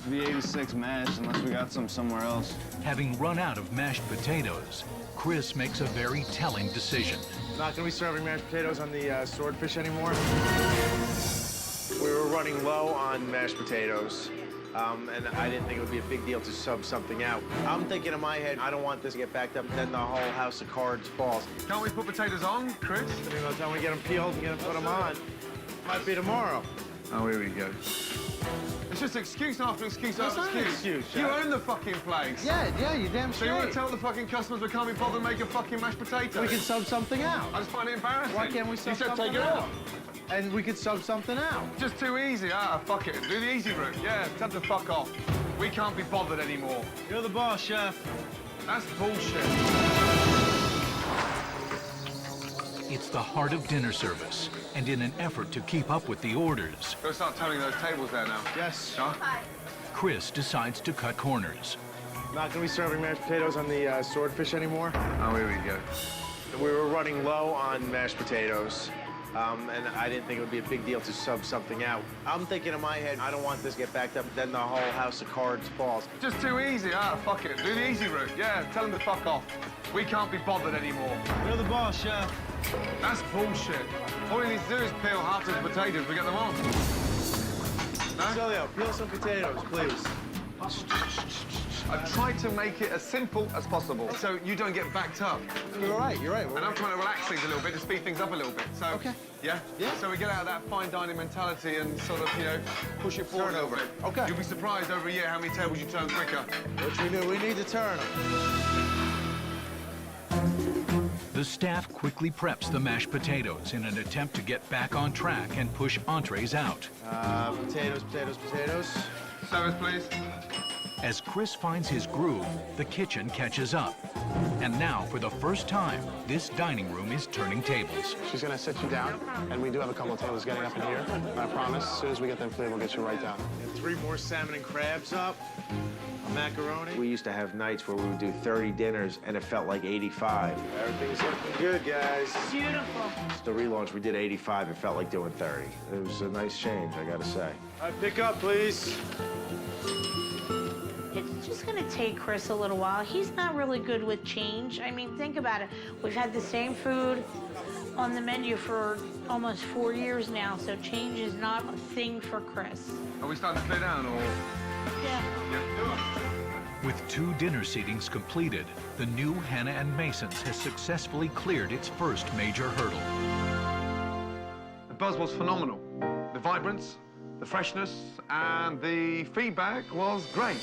The 86 mashed, unless we got some somewhere else. Having run out of mashed potatoes, Chris makes a very telling decision. Not gonna be serving mashed potatoes on the swordfish anymore. We were running low on mashed potatoes, and I didn't think it would be a big deal to sub something out. I'm thinking in my head, I don't want this to get backed up, and then the whole house of cards falls. Can't we put potatoes on, Chris? By the time we get them peeled, we're gonna put them on. Might be tomorrow. Oh, here we go. It's just excuse after excuse after excuse. You own the fucking place. Yeah, you damn So straight. you want to tell the fucking customers we can't be bothered to make a fucking mashed potato? We can sub something out. I just find it embarrassing. Why can't we sub You said something take it out. And we could sub something out. Just too easy. Fuck it. Do the easy route. Yeah, tell them to fuck off. We can't be bothered anymore. You're the boss, chef. That's bullshit. It's the heart of dinner service, and in an effort to keep up with the orders, Go start turning those tables there now. Yes. Huh? Chris decides to cut corners. Not gonna be serving mashed potatoes on the swordfish anymore. Oh, here we go. We were running low on mashed potatoes, and I didn't think it would be a big deal to sub something out. I'm thinking in my head, I don't want this to get backed up, then the whole house of cards falls. Just too easy. Fuck it. Do the easy route. Yeah, tell them to fuck off. We can't be bothered anymore. You're the boss, chef. That's bullshit. All we need to do is peel half the potatoes, we get them on. No? Celio, peel some potatoes, please. I've tried to make it as simple as possible, so you don't get backed up. You're right, you're right. And I'm trying to relax things a little bit, to speed things up a little bit. So, okay. Yeah? Yeah. So we get out of that fine dining mentality and sort of, push it forward Turn a little over. bit. Okay. You'll be surprised over a year how many tables you turn quicker. Which we do, we need to turn them. The staff quickly preps the mashed potatoes in an attempt to get back on track and push entrees out. Potatoes, potatoes, potatoes. Service, please. As Chris finds his groove, the kitchen catches up. And now, for the first time, this dining room is turning tables. She's gonna sit you down, and we do have a couple of tables getting up in here. I promise, as soon as we get them clear, we'll get you right down. And 3 more salmon and crabs up. A macaroni. We used to have nights where we would do 30 dinners, and it felt like 85. Everything's looking good, guys. Beautiful. The relaunch, we did 85. It felt like doing 30. It was a nice change, I gotta say. All right, pick up, please. It's just gonna take Chris a little while. He's not really good with change. I mean, think about it. We've had the same food on the menu for almost 4 years now, so change is not a thing for Chris. Are we starting to clear down, or? Yeah. With 2 dinner seatings completed, the new Hannah and Mason's has successfully cleared its first major hurdle. The buzz was phenomenal. The vibrance, the freshness, and the feedback was great.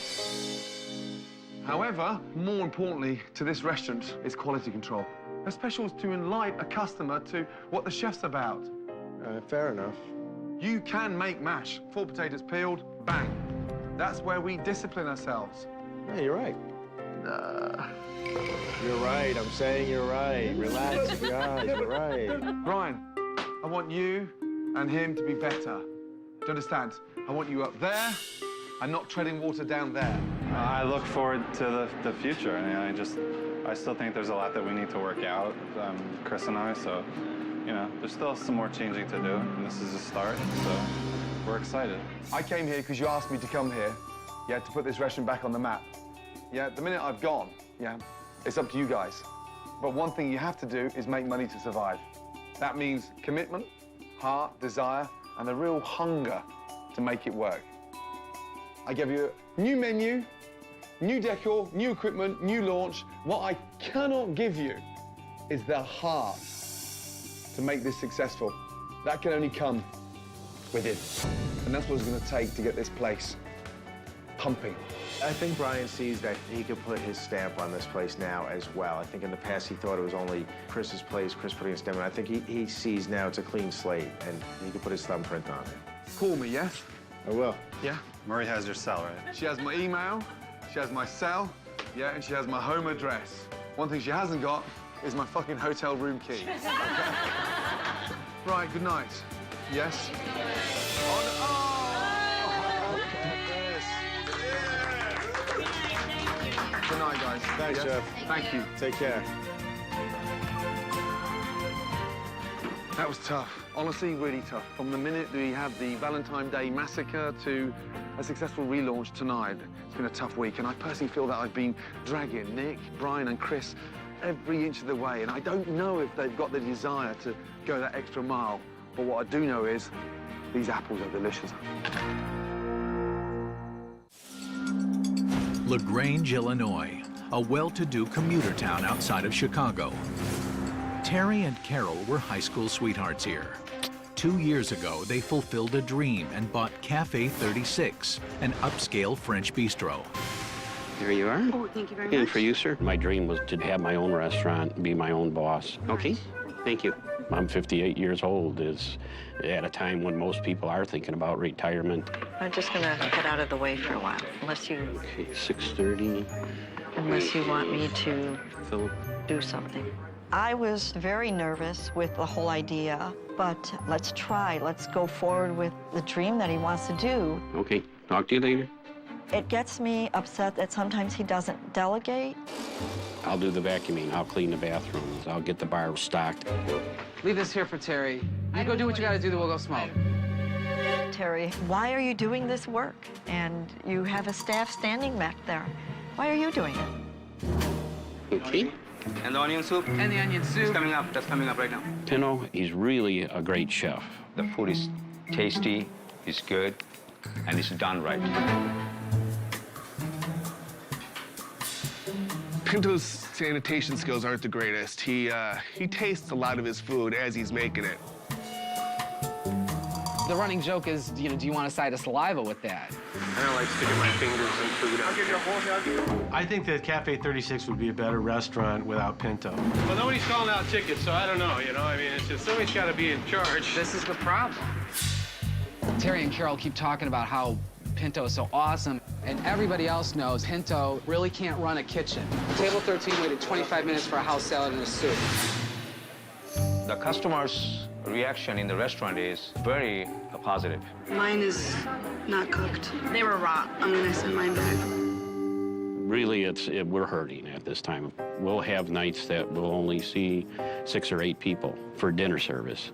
However, more importantly to this restaurant is quality control. The special is to enlighten a customer to what the chef's about. Fair enough. You can make mash, 4 potatoes peeled, bang. That's where we discipline ourselves. Yeah, you're right. You're right. I'm saying you're right. Relax, guys. You're right. Brian, I want you and him to be better. Do you understand? I want you up there and not treading water down there. I look forward to the future. I still think there's a lot that we need to work out, Chris and I, so, there's still some more changing to do, and this is a start, so we're excited. I came here because you asked me to come here, to put this restaurant back on the map. The minute I've gone, it's up to you guys. But one thing you have to do is make money to survive. That means commitment, heart, desire, and a real hunger to make it work. I gave you a new menu, new decor, new equipment, new launch. What I cannot give you is the heart to make this successful. That can only come within. And that's what it's going to take to get this place pumping. I think Brian sees that he could put his stamp on this place now as well. I think in the past he thought it was only Chris's place, Chris putting his stamp on it. I think he sees now it's a clean slate and he could put his thumbprint on it. Call me, yes? I will. Yeah? Murray has your cell, right? She has my email, she has my cell, yeah, and she has my home address. One thing she hasn't got is my fucking hotel room key. Right, good night. Yes? Good night, guys. Thanks, yes? Jeff. Thank you. Take care. That was tough. Honestly, really tough. From the minute we had the Valentine's Day massacre to a successful relaunch tonight, it's been a tough week. And I personally feel that I've been dragging Nick, Brian, and Chris every inch of the way. And I don't know if they've got the desire to go that extra mile. But what I do know is these apples are delicious. LaGrange, Illinois, a well-to-do commuter town outside of Chicago. Terry and Carol were high school sweethearts here. 2 years ago, they fulfilled a dream and bought Cafe 36, an upscale French bistro. There you are. Oh, thank you very much. And for you, sir. My dream was to have my own restaurant and be my own boss. Okay, thank you. I'm 58 years old, is at a time when most people are thinking about retirement. I'm just gonna get out of the way for a while, unless you... Okay, 6:30. Unless you want me to Philip. do something. I was very nervous with the whole idea, but let's try. Let's go forward with the dream that he wants to do. Okay, talk to you later. It gets me upset that sometimes he doesn't delegate. I'll do the vacuuming, I'll clean the bathrooms, I'll get the bar stocked. Leave this here for Terry. You go do what you gotta do, then we'll go smoke. Terry, why are you doing this work? And you have a staff standing back there. Why are you doing it? Okay. And the onion soup? And the onion soup. It's coming up. That's coming up right now. Pinto, he's really a great chef. The food is tasty, it's good, and it's done right. Pinto's sanitation skills aren't the greatest. He tastes a lot of his food as he's making it. The running joke is, do you want a side of saliva with that? I don't like sticking my fingers in food. I'll give you a whole I think that Cafe 36 would be a better restaurant without Pinto. Well, nobody's calling out tickets, so I don't know, I mean, it's just somebody's got to be in charge. This is the problem. Terry and Carol keep talking about how Pinto is so awesome, and everybody else knows Pinto really can't run a kitchen. Table 13 waited 25 minutes for a house salad and a soup. The customers' reaction in the restaurant is very positive. Mine is not cooked. They were raw. I'm gonna send mine back. Really, we're hurting at this time. We'll have nights that we'll only see 6 or 8 people for dinner service.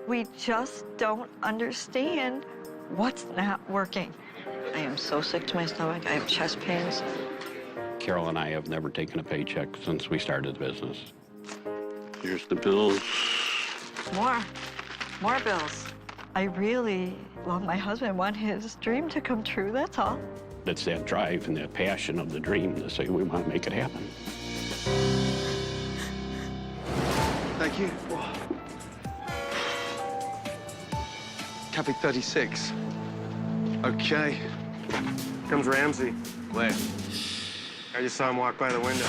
We just don't understand what's not working. I am so sick to my stomach. I have chest pains. Carol and I have never taken a paycheck since we started the business. Here's the bills. More bills. I really love my husband, want his dream to come true, that's all. It's that drive and that passion of the dream to say we want to make it happen. Thank you. Cafe 36. Okay. Comes Ramsey. Where? I just saw him walk by the window.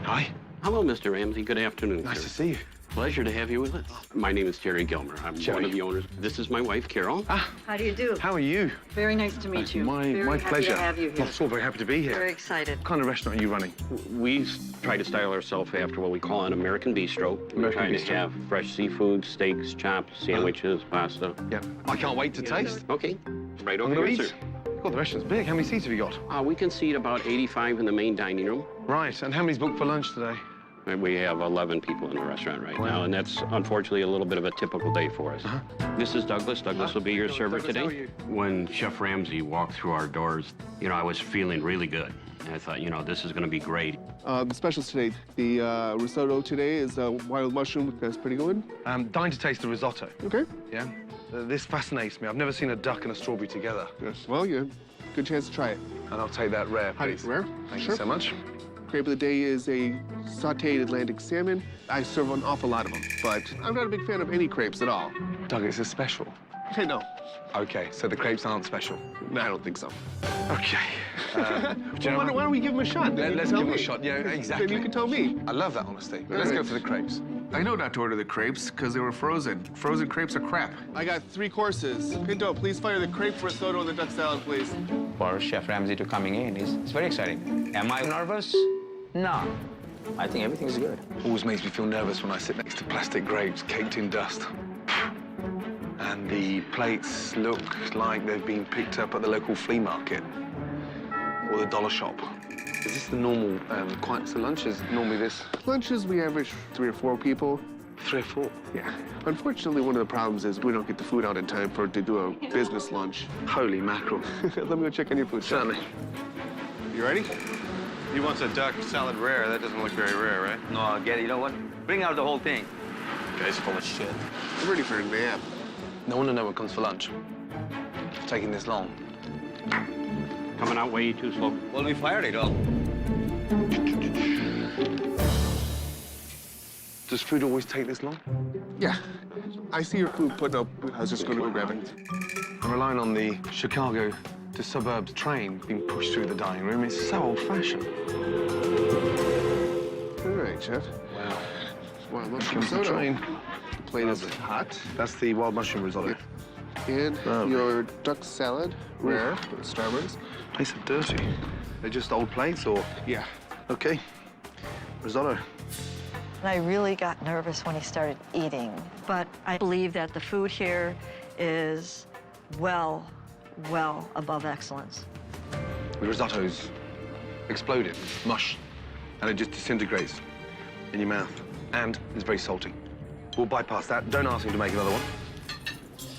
Hi. Hello, Mr. Ramsey. Good afternoon. Nice sir. to see you. Pleasure to have you with us. My name is Terry Gilmer. I'm one of the owners. This is my wife, Carol. How do you do? How are you? Very nice to meet you. My Very pleasure. happy to have you here. I'm so very happy to be here. Very excited. What kind of restaurant are you running? We try to style ourselves after what we call an American bistro. We're trying to have fresh seafood, steaks, chops, sandwiches, pasta. Yeah. I can't wait to taste. Okay. Right I'm over gonna here, eat. sir. God, the restaurant's big. How many seats have you got? We can seat about 85 in the main dining room. Right. And how many's booked for lunch today? We have 11 people in the restaurant right now, and that's unfortunately a little bit of a typical day for us. This is Douglas. Douglas will be your server Douglas, how are today. you? When Chef Ramsey walked through our doors, I was feeling really good. And I thought, this is going to be great. The specials today, the risotto today is wild mushroom. That's pretty good. I'm dying to taste the risotto. Okay. Yeah? This fascinates me. I've never seen a duck and a strawberry together. Yes. Well, yeah, good chance to try it. And I'll take that rare, please. Rare? Thank Sure. you so much. Crepe of the day is a sauteed Atlantic salmon. I serve an awful lot of them, but I'm not a big fan of any crepes at all. Doug, it's a special. Hey, no. Okay, so the crepes aren't special. No, I don't think so. Okay. Why don't we give him a shot? Let's give him a shot. Yeah, exactly. Then you can tell me. I love that honesty. Let's go for the crepes. I know not to order the crepes because they were frozen. Frozen crepes are crap. I got 3 courses. Pinto, please fire the crepe risotto and the duck salad, please. For Chef Ramsey to coming in, it's very exciting. Am I nervous? No. I think everything is good. Always makes me feel nervous when I sit next to plastic grapes caked in dust. And the plates look like they've been picked up at the local flea market or the dollar shop. Is this the normal, so lunch is normally this? Lunches, we average 3 or 4 people. 3 or 4? Yeah. Unfortunately, one of the problems is we don't get the food out in time to do a business lunch. Holy mackerel. Let me go check on your food. Certainly. You ready? He wants a duck salad rare. That doesn't look very rare, right? No, I'll get it. You know what? Bring out the whole thing. Guy's full of shit. I'm ready for a nap. No wonder no one comes for lunch. It's taking this long. Coming out way too slow. Well, we fired it all. Does food always take this long? Yeah. I see your food put up. I was just going to go grab it. I'm relying on the Chicago to suburbs train being pushed through the dining room. It's so old-fashioned. All right, Chef. Wow. Well, look, Comes the train. The plate is hot. That's the wild mushroom risotto. And your duck salad, rare, with strawberries. Plates are dirty. They're just old plates, or? Yeah. Okay. Risotto. And I really got nervous when he started eating, but I believe that the food here is well above excellence. The risotto's exploded, mush, and it just disintegrates in your mouth. And it's very salty. We'll bypass that. Don't ask him to make another one.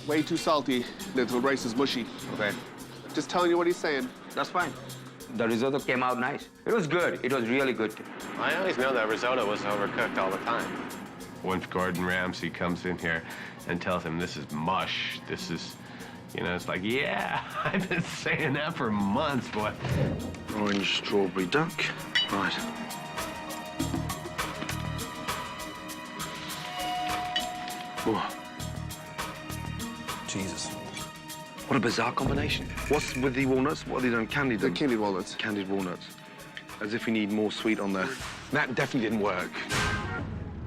Way too salty. The rice is mushy. Okay. Just telling you what he's saying. That's fine. The risotto came out nice. It was good. It was really good. I always know that risotto was overcooked all the time. Once Gordon Ramsay comes in here and tells him this is mush, this is, you know, it's like, yeah, I've been saying that for months, boy. Orange strawberry duck. Right. Oh. Jesus. What a bizarre combination. What's with the walnuts? What have they done? Candied them? Candied walnuts. Candied walnuts. As if we need more sweet on there. That definitely didn't work.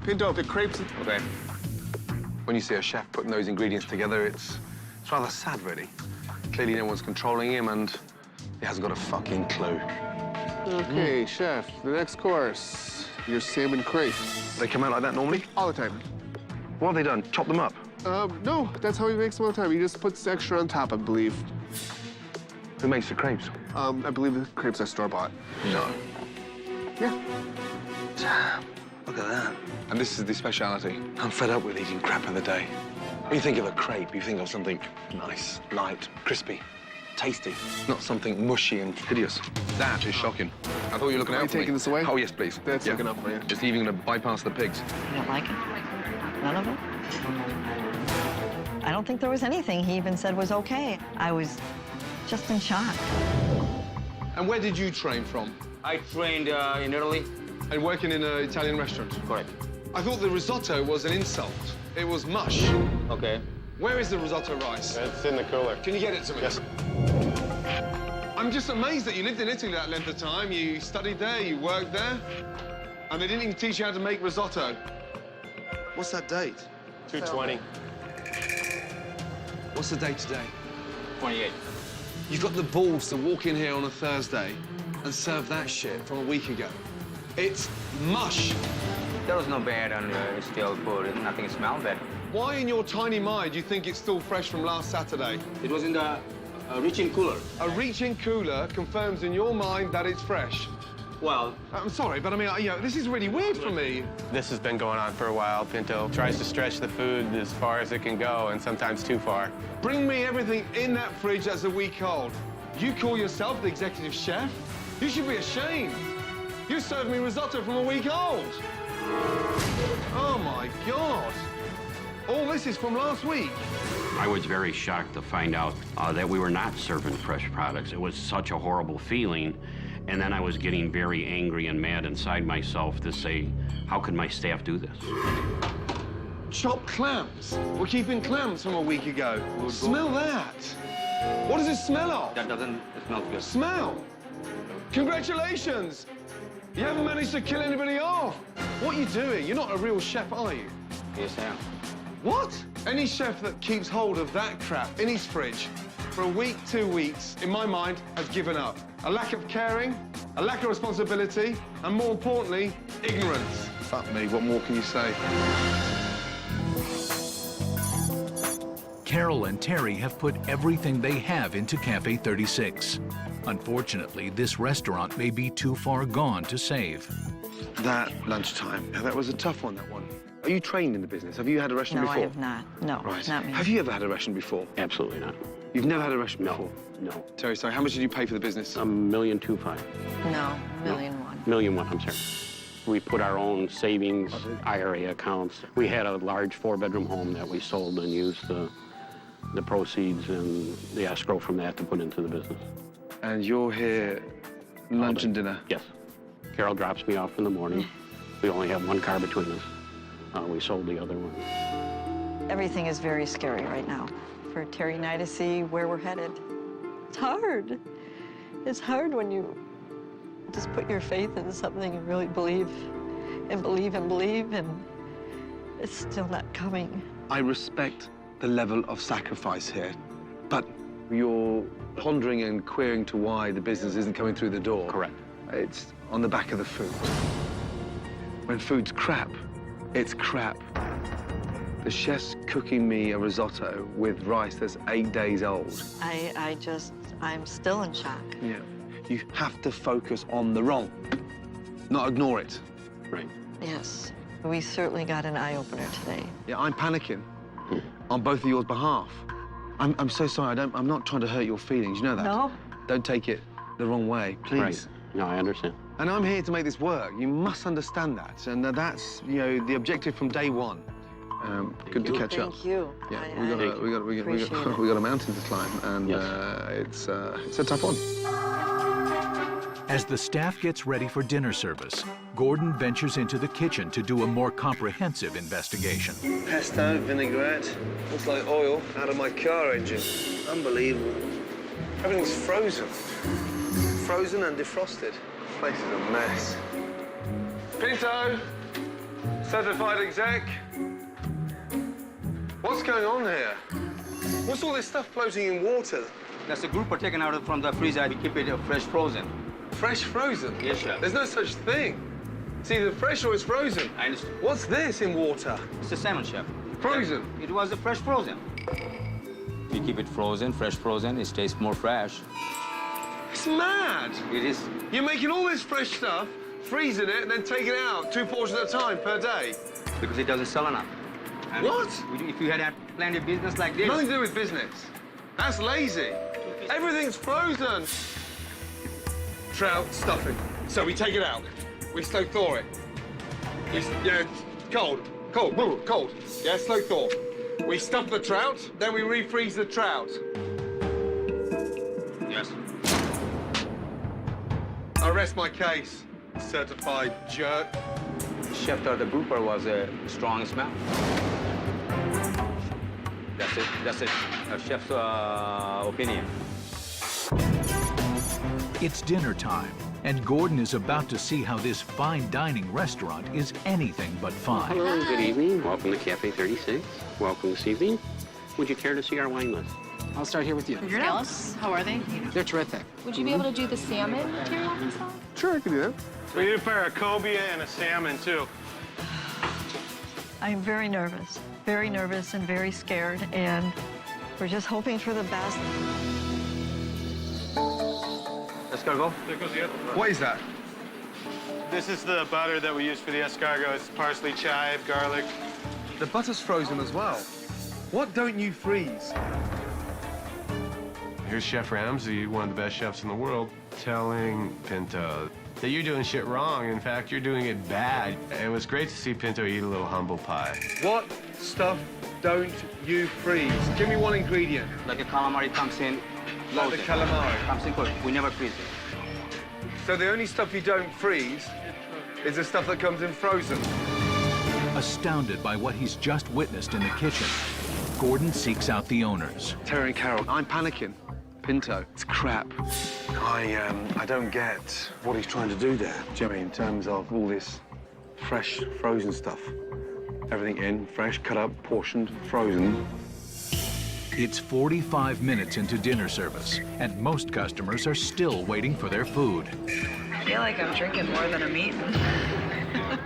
Pinto, the crepes... Okay. When you see a chef putting those ingredients together, it's rather sad, really. Clearly no one's controlling him, and he hasn't got a fucking clue. Okay, Chef, the next course. Your salmon crepes. They come out like that normally? All the time. What have they done? Chop them up? No, that's how he makes them all the time. He just puts extra on top, I believe. Who makes the crepes? I believe the crepes are store-bought. No. Yeah. Damn, look at that. And this is the speciality. I'm fed up with eating crap of the day. When you think of a crepe, you think of something nice, light, crispy, tasty, not something mushy and hideous. That is shocking. I thought you were looking out for me. Are you taking this away? Oh, yes, please. That's looking up for you. Just even going to bypass the pigs. You don't like it? None of it? I don't think there was anything he even said was okay. I was just in shock. And where did you train from? I trained in Italy. And working in an Italian restaurant? Correct. I thought the risotto was an insult. It was mush. Okay. Where is the risotto rice? It's in the cooler. Can you get it to me? Yes. I'm just amazed that you lived in Italy that length of time. You studied there, you worked there, and they didn't even teach you how to make risotto. What's that date? 220. What's the date today? 28. You've got the balls to walk in here on a Thursday and serve that shit from a week ago. It's mush. There was no bad and it's still good. Nothing smelled bad. Why in your tiny mind do you think it's still fresh from last Saturday? It was in the reach-in cooler. A reach-in cooler confirms in your mind that it's fresh. Well, I'm sorry, but I mean, you know, this is really weird for me. This has been going on for a while. Pinto tries to stretch the food as far as it can go, and sometimes too far. Bring me everything in that fridge that's a week old. You call yourself the executive chef? You should be ashamed. You served me risotto from a week old. Oh, my God. All this is from last week. I was very shocked to find out that we were not serving fresh products. It was such a horrible feeling. And then I was getting very angry and mad inside myself to say, how could my staff do this? Chopped clams. We're keeping clams from a week ago. Smell that. What does it smell of? That doesn't smell good. Smell. Congratulations! You haven't managed to kill anybody off. What are you doing? You're not a real chef, are you? Yes, I am. What? Any chef that keeps hold of that crap in his fridge for a week, 2 weeks, in my mind, has given up. A lack of caring, a lack of responsibility, and more importantly, ignorance. Fuck me, what more can you say? Carol and Terry have put everything they have into Cafe 36. Unfortunately, this restaurant may be too far gone to save. That lunchtime, now, that was a tough one, that one. Are you trained in the business? Have you had a restaurant No, before? I have not. No, Right. not me. Have you ever had a restaurant before? Absolutely not. You've never had a restaurant before? No. Terry, sorry, how much did you pay for the business? $1,250,000. No, $1,000,001. $1,000,001, I'm sorry. We put our own savings, IRA accounts. We had a large 4-bedroom home that we sold and used the proceeds and the escrow from that to put into the business. And you're here lunch and dinner? Yes. Carol drops me off in the morning. We only have one car between us. We sold the other one. Everything is very scary right now for Terry and I to see where we're headed. It's hard. It's hard when you just put your faith in something and really believe and believe and believe, and it's still not coming. I respect the level of sacrifice here, but you're pondering and querying to why the business isn't coming through the door. Correct. It's on the back of the food. When food's crap, it's crap. The chef's cooking me a risotto with rice that's 8 days old. I'm still in shock. Yeah. You have to focus on the wrong, not ignore it. Right. Yes, we certainly got an eye-opener today. Yeah, I'm panicking on both of your behalf. I'm so sorry. I'm not trying to hurt your feelings. You know that? No. Don't take it the wrong way, please. Right. No, I understand. And I'm here to make this work. You must understand that. And that's, you know, the objective from day one. Good to catch up. Thank you. Yeah, we got a mountain to climb, and it's a tough one. As the staff gets ready for dinner service, Gordon ventures into the kitchen to do a more comprehensive investigation. Pesto, vinaigrette, looks like oil out of my car engine. Unbelievable. Everything's frozen. Frozen and defrosted. This place is a mess. Pinto, certified exec. What's going on here? What's all this stuff floating in water? That's a grouper taken out from the freezer. We keep it fresh frozen. Fresh frozen? Yes, chef. There's no such thing. It's either fresh or it's frozen. I understand. What's this in water? It's a salmon, chef. Frozen? It was a fresh frozen. We keep it frozen, fresh frozen. It tastes more fresh. It's mad. It is. You're making all this fresh stuff, freezing it, and then taking it out 2 portions at a time per day. Because it doesn't sell enough. I mean, What? If you had plenty of business like this... Nothing to do with business. That's lazy. Everything's frozen. Trout stuffing. So we take it out. We slow thaw it. Cold. Yeah, slow thaw. We stuff the trout, then we refreeze the trout. Yes. I rest my case, certified jerk. Chef thought the grouper was a strong smell. That's it. A chef's opinion. It's dinner time, and Gordon is about to see how this fine dining restaurant is anything but fine. Hello, good evening. Welcome to Cafe 36. Welcome this evening. Would you care to see our wine list? I'll start here with you. Scallops, how are they? They're terrific. Would you be able to do the salmon teriyaki sauce? Sure, I can do that. We need a pair of cobia and a salmon, too. I'm very nervous and very scared, and we're just hoping for the best. Escargot? What is that? This is the butter that we use for the escargot. It's parsley, chive, garlic. The butter's frozen as well. What don't you freeze? Here's Chef Ramsey, one of the best chefs in the world, telling Pinto that you're doing shit wrong. In fact, you're doing it bad. It was great to see Pinto eat a little humble pie. What stuff don't you freeze? Give me one ingredient. Like a calamari comes in Like the calamari. Comes in cooked. We never freeze it. So the only stuff you don't freeze is the stuff that comes in frozen. Astounded by what he's just witnessed in the kitchen, Gordon seeks out the owners. Terry and Carol, I'm panicking. Pinto, it's crap. I don't get what he's trying to do there, Jimmy, in terms of all this fresh, frozen stuff. Everything in, fresh, cut up, portioned, frozen. It's 45 minutes into dinner service, and most customers are still waiting for their food. I feel like I'm drinking more than I'm eating.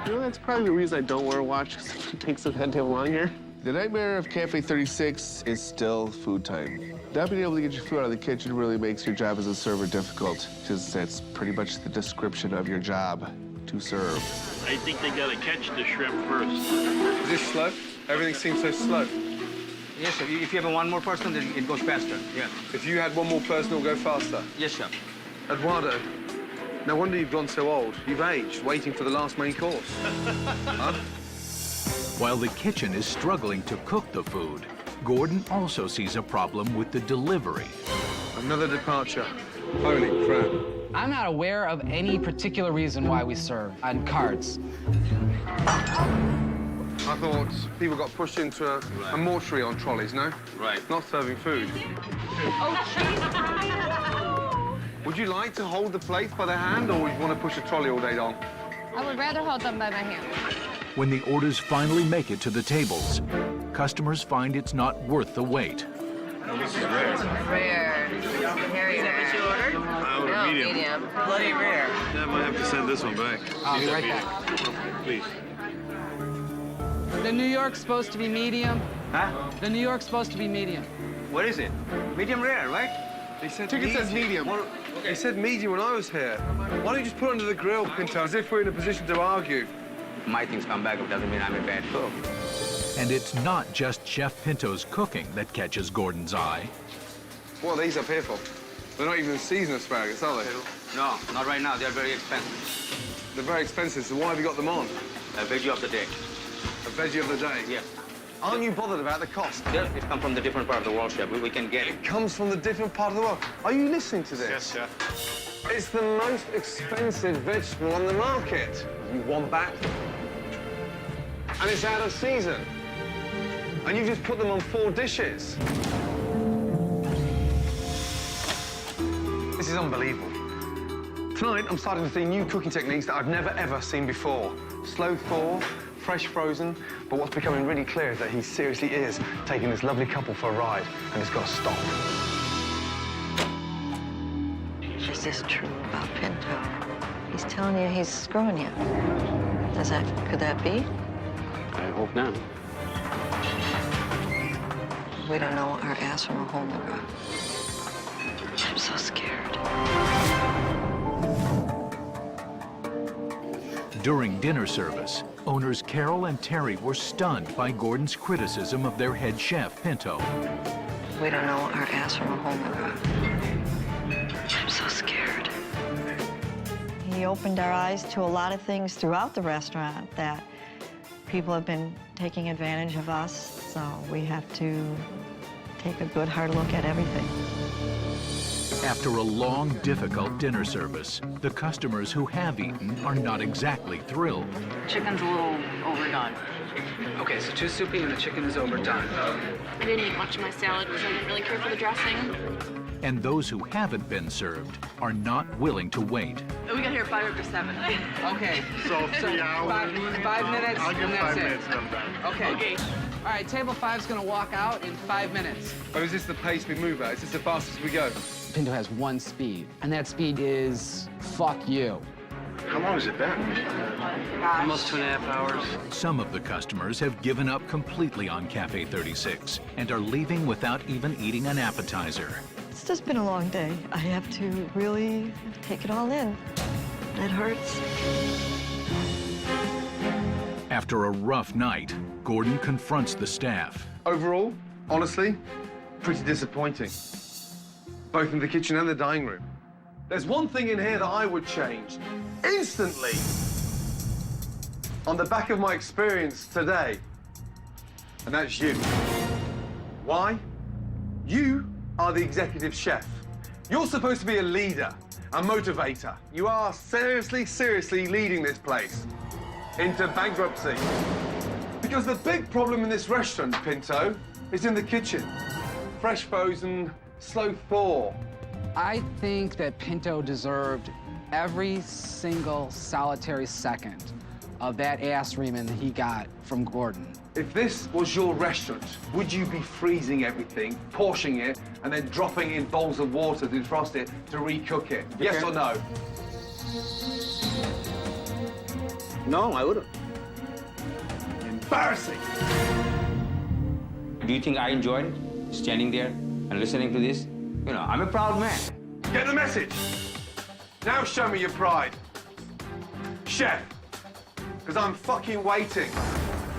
You know, that's probably the reason I don't wear a watch, because it takes the head table longer. The nightmare of Cafe 36 is still food time. Not being able to get your food out of the kitchen really makes your job as a server difficult, because that's pretty much the description of your job, to serve. I think they gotta catch the shrimp first. Is this slow? Everything seems so slow. Yes, sir. If you have one more person, then it goes faster. Yeah. If you had one more person, it'll go faster. Yes, sir. Eduardo, no wonder you've gone so old. You've aged, waiting for the last main course. Huh? While the kitchen is struggling to cook the food, Gordon also sees a problem with the delivery. Another departure. Holy crap. I'm not aware of any particular reason why we serve on carts. I thought people got pushed into a mortuary on trolleys, no? Right. Not serving food. Would you like to hold the plates by the hand, or would you want to push a trolley all day long? I would rather hold them by my hand. When the orders finally make it to the tables, customers find it's not worth the wait. This is rare. Rare. Very rare. Is that what you ordered? I ordered medium. Bloody rare. Yeah, I might have to send this one back. I'll be right back. Please. The New York's supposed to be medium. Huh? The New York's supposed to be medium. What is it? Medium rare, right? They said Ticket says medium. Well, they said medium when I was here. Why don't you just put it under the grill, Pinto, as if we're in a position to argue? My things come back, it doesn't mean I'm a bad cook. And it's not just Chef Pinto's cooking that catches Gordon's eye. What are these up here for? They're not even seasoned asparagus, are they? No, not right now. They're very expensive. They're very expensive, so why have you got them on? A veggie of the day. A veggie of the day? Yes. Aren't you bothered about the cost? Yes, it comes from the different part of the world, Chef. We can get it. It comes from the different part of the world. Are you listening to this? Yes, Chef. It's the most expensive vegetable on the market. You want that? And it's out of season. And you've just put them on 4 dishes. This is unbelievable. Tonight, I'm starting to see new cooking techniques that I've never, ever seen before. Slow thaw, fresh frozen, but what's becoming really clear is that he seriously is taking this lovely couple for a ride, and it's got to stop. Is this true about Pinto? He's telling you he's screwing you. Could that be? I hope not. We don't know our ass from a hole in the ground. I'm so scared. During dinner service, owners Carol and Terry were stunned by Gordon's criticism of their head chef, Pinto. We don't know our ass from a hole in the ground. I'm so scared. He opened our eyes to a lot of things throughout the restaurant that people have been taking advantage of us, so we have to take a good hard look at everything. After a long, difficult dinner service, the customers who have eaten are not exactly thrilled. Chicken's a little overdone. Okay, so too soupy and the chicken is overdone. I didn't eat much of my salad because I didn't really care for the dressing. And those who haven't been served are not willing to wait. We got here at 5 after 7. Okay. So 3 hours. 5 minutes, I'll give and 5 that's it. minutes and I'm done. Okay. All right, table 5's gonna walk out in 5 minutes. Or is this the pace we move at? Is this the fastest we go? Pinto has one speed, and that speed is fuck you. How long has it been? Almost 2.5 hours. Some of the customers have given up completely on Cafe 36 and are leaving without even eating an appetizer. It's just been a long day. I have to really take it all in. It hurts. After a rough night, Gordon confronts the staff. Overall, honestly, pretty disappointing. Both in the kitchen and the dining room. There's one thing in here that I would change instantly on the back of my experience today, and that's you. Why? You are the executive chef. You're supposed to be a leader, a motivator. You are seriously, seriously leading this place into bankruptcy. Because the big problem in this restaurant, Pinto, is in the kitchen. Fresh frozen, slow thaw. I think that Pinto deserved every single solitary second of that ass reaming that he got from Gordon. If this was your restaurant, would you be freezing everything, portioning it, and then dropping in bowls of water to defrost it to recook it? Yes or no? No, I wouldn't. Embarrassing! Do you think I enjoyed standing there and listening to this? You know, I'm a proud man. Get the message! Now show me your pride. Chef, because I'm fucking waiting.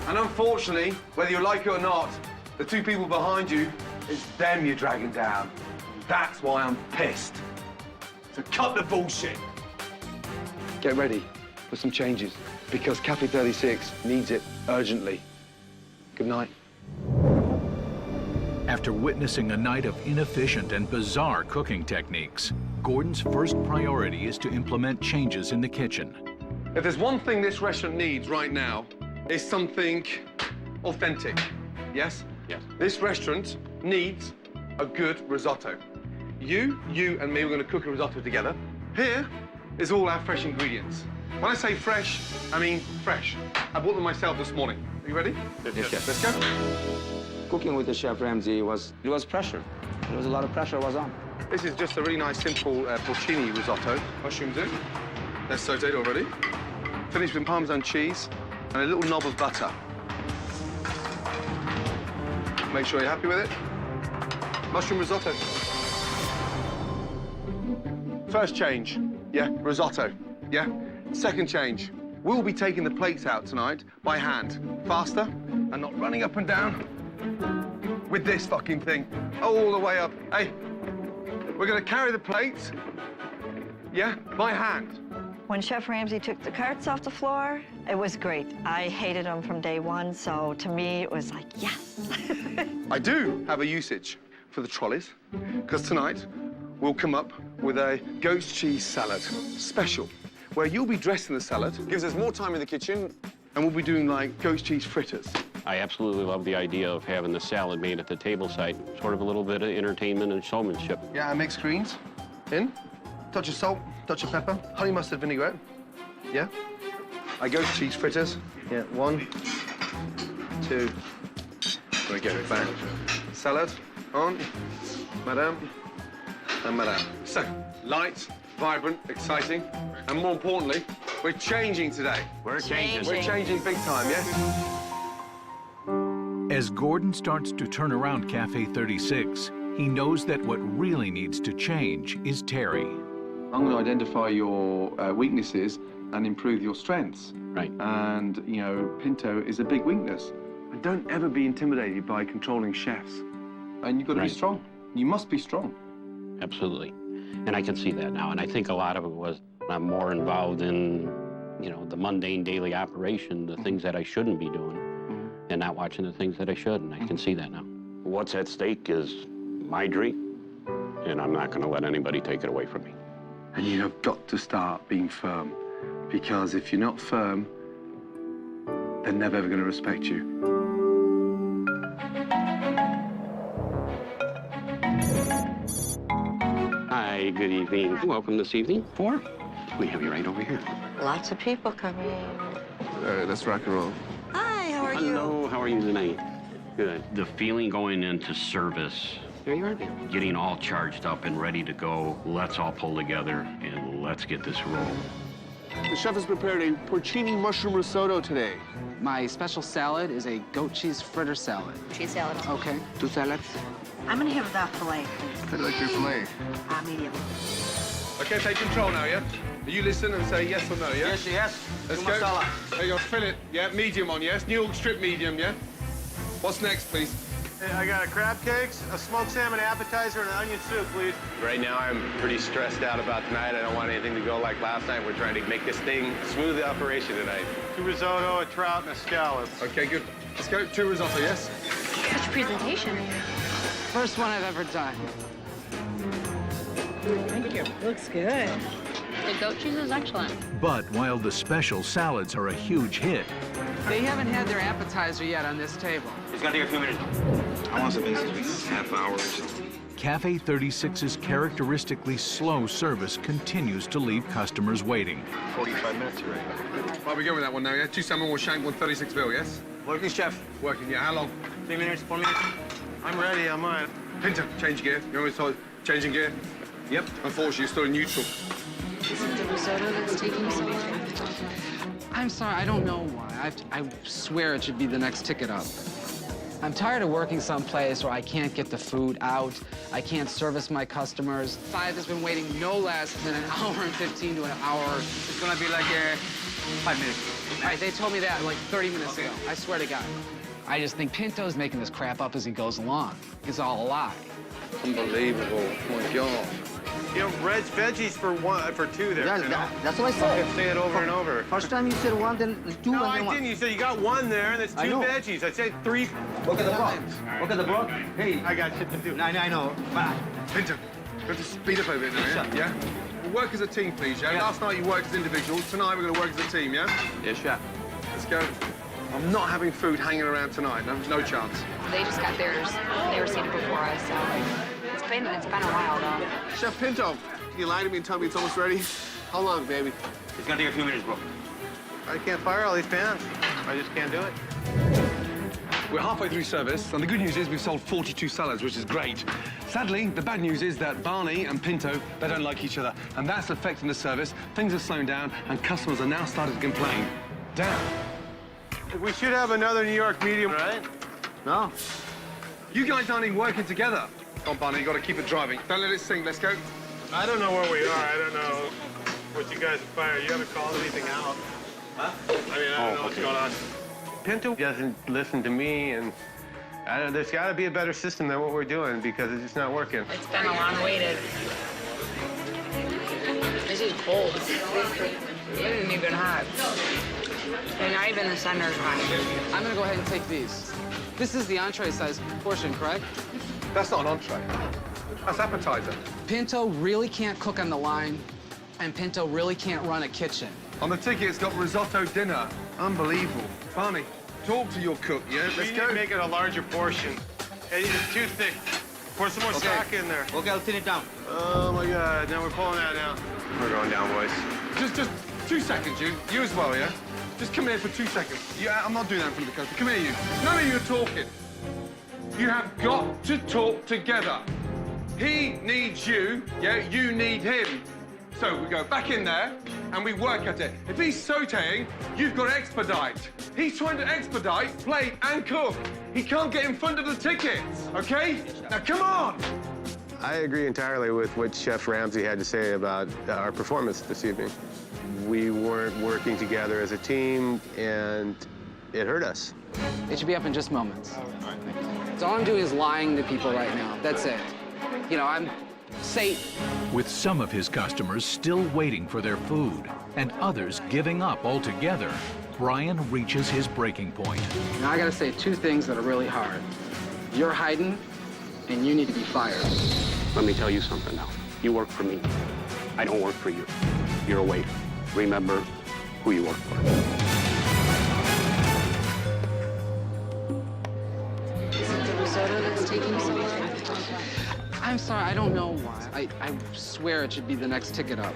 And unfortunately, whether you like it or not, the two people behind you, it's them you're dragging down. That's why I'm pissed. So cut the bullshit. Get ready for some changes, because Cafe 36 needs it urgently. Good night. After witnessing a night of inefficient and bizarre cooking techniques, Gordon's first priority is to implement changes in the kitchen. If there's one thing this restaurant needs right now, it's something authentic. Yes? Yes. This restaurant needs a good risotto. You and me, we're going to cook a risotto together. Here is all our fresh ingredients. When I say fresh, I mean fresh. I bought them myself this morning. Are you ready? Yes, Chef. Let's go. Cooking with the Chef Ramsay it was pressure. There was a lot of pressure was on. This is just a really nice, simple porcini risotto. Mushrooms in. They're sauteed already. Finished with Parmesan cheese and a little knob of butter. Make sure you're happy with it. Mushroom risotto. First change, yeah, risotto, yeah. Second change, we'll be taking the plates out tonight by hand, faster and not running up and down with this fucking thing all the way up. Hey, we're gonna carry the plates, yeah, by hand. When Chef Ramsay took the carts off the floor, it was great. I hated them from day one, so to me it was like, yes. I do have a usage for the trolleys, because tonight we'll come up with a goat's cheese salad special, where you'll be dressing the salad, gives us more time in the kitchen, and we'll be doing like goat's cheese fritters. I absolutely love the idea of having the salad made at the table side, sort of a little bit of entertainment and showmanship. Yeah, I mix greens in, touch of salt, touch of pepper, honey mustard vinaigrette, yeah. I goat's cheese fritters, yeah, 1, 2, let me get it back. Salad on, madame, and madame. So, light, vibrant, exciting, and more importantly, we're changing today. We're changing. We're changing big time, yes? As Gordon starts to turn around Cafe 36, he knows that what really needs to change is Terry. I'm going to identify your weaknesses and improve your strengths. Right. And, you know, Pinto is a big weakness. And don't ever be intimidated by controlling chefs. And you've got to be strong. You must be strong. Absolutely. And I can see that now. And I think a lot of it was I'm more involved in, you know, the mundane daily operation, the things that I shouldn't be doing, and not watching the things that I should. And I can see that now. What's at stake is my dream, and I'm not going to let anybody take it away from me. And you have got to start being firm. Because if you're not firm, they're never ever going to respect you. Hi, good evening. Welcome this evening. We have you right over here. Lots of people coming. All right, let's rock and roll. Hi, how are you? Hello, how are you tonight? Good. The feeling going into service, There you are there. getting all charged up and ready to go, let's all pull together and let's get this rolling. The chef has prepared a porcini mushroom risotto today. My special salad is a goat cheese fritter salad. Cheese salad. Okay. 2 salads. I'm gonna have that filet. How do you like your filet? Medium. Okay, take control now, yeah? You listen and say yes or no, yeah? Yes, yes. Let's Two go. masala. There you go, fillet, yeah? Medium on, yes? New York strip medium, yeah? What's next, please? I got a crab cakes, a smoked salmon appetizer, and an onion soup, please. Right now, I'm pretty stressed out about tonight. I don't want anything to go like last night. We're trying to make this thing smooth operation tonight. 2 risotto, a trout, and a scallop. Okay, good. Let's go. 2 risotto, yes? Such presentation. First one I've ever done. Thank you. Looks good. The goat cheese is excellent. But while the special salads are a huge hit, They haven't had their appetizer yet on this table. It's gonna take a few minutes. How long has it been since we half hours? Cafe 36's characteristically slow service continues to leave customers waiting. 45 minutes already. Right, we go with that one now, yeah? 2 salmon, 1 shank, 136 bill, yes? Working, chef. Working, yeah. How long? 3 minutes, 4 minutes. I'm ready, I'm on. Pinto, change gear. You're always told, changing gear? Yep. Unfortunately, you're still in neutral. Is it the risotto that's taking so long? I'm sorry, I don't know why. I swear it should be the next ticket up. I'm tired of working someplace where I can't get the food out, I can't service my customers. Five has been waiting no less than an hour and 15 to an hour. It's gonna be like 5 minutes. All right, they told me that like 30 minutes ago. I swear to God. I just think Pinto's making this crap up as he goes along. It's all a lie. Unbelievable. Oh, my God. You know, veggies for 2 there. Yeah, that's what I said. Say it over and over. First time you said 1, then 2, No, and I then 1. didn't. You said you got 1 there, and it's 2 veggies. I said 3. Look at the broth. Look at the broth. Hey. I got shit to do. I know. Pinto, we have to speed up a bit now, yeah? We'll work as a team, please, yeah? Last night you worked as individuals. Tonight we're going to work as a team, yeah? Yes, chef. Let's go. I'm not having food hanging around tonight. No chance. They just got theirs. They were seen it before us, so it's been a while, though. Chef Pinto, can you lie to me and tell me it's almost ready? How long, baby? It's gonna take a few minutes, bro. I can't fire all these pans. I just can't do it. We're halfway through service, and the good news is we've sold 42 salads, which is great. Sadly, the bad news is that Barney and Pinto, they don't like each other, and that's affecting the service. Things are slowing down, and customers are now starting to complain. Damn. We should have another New York medium, right? No. You guys aren't even working together. Come on, Barney, you got to keep it driving. Don't let it sink. Let's go. I don't know where we are. I don't know what you guys are firing. You haven't called anything out. Huh? I mean, I don't know what's going on. Pinto doesn't listen to me, and there's got to be a better system than what we're doing because it's just not working. It's been a long waited. This is cold. It isn't even hot. And not even the center's hot. I'm gonna go ahead and take these. This is the entree size portion, correct? That's not an entree. That's appetizer. Pinto really can't cook on the line, and Pinto really can't run a kitchen. On the ticket, it's got risotto dinner. Unbelievable. Barney, talk to your cook, yeah? Let's go. Make it a larger portion. It's too thick. Pour some more stock in there. Okay, I'll thin it down. Oh, my God. Now we're pulling that down. We're going down, boys. Just 2 seconds, you. You as well, yeah? Just come here for 2 seconds. Yeah, I'm not doing that in front of the customer. Come here, you. None of you are talking. You have got to talk together. He needs you, yeah? You need him. So we go back in there and we work at it. If he's sauteing, you've got to expedite. He's trying to expedite, plate, and cook. He can't get in front of the tickets, okay? Now, come on! I agree entirely with what Chef Ramsey had to say about our performance this evening. We weren't working together as a team, and it hurt us. It should be up in just moments. So all I'm doing is lying to people right now. That's it. You know, I'm Satan. With some of his customers still waiting for their food and others giving up altogether, Brian reaches his breaking point. Now I gotta say 2 things that are really hard. You're hiding, and you need to be fired. Let me tell you something now. You work for me. I don't work for you. You're a waiter. Remember who you work for. Is it the risotto that's taking so long? I'm sorry, I don't know why. I swear it should be the next ticket up.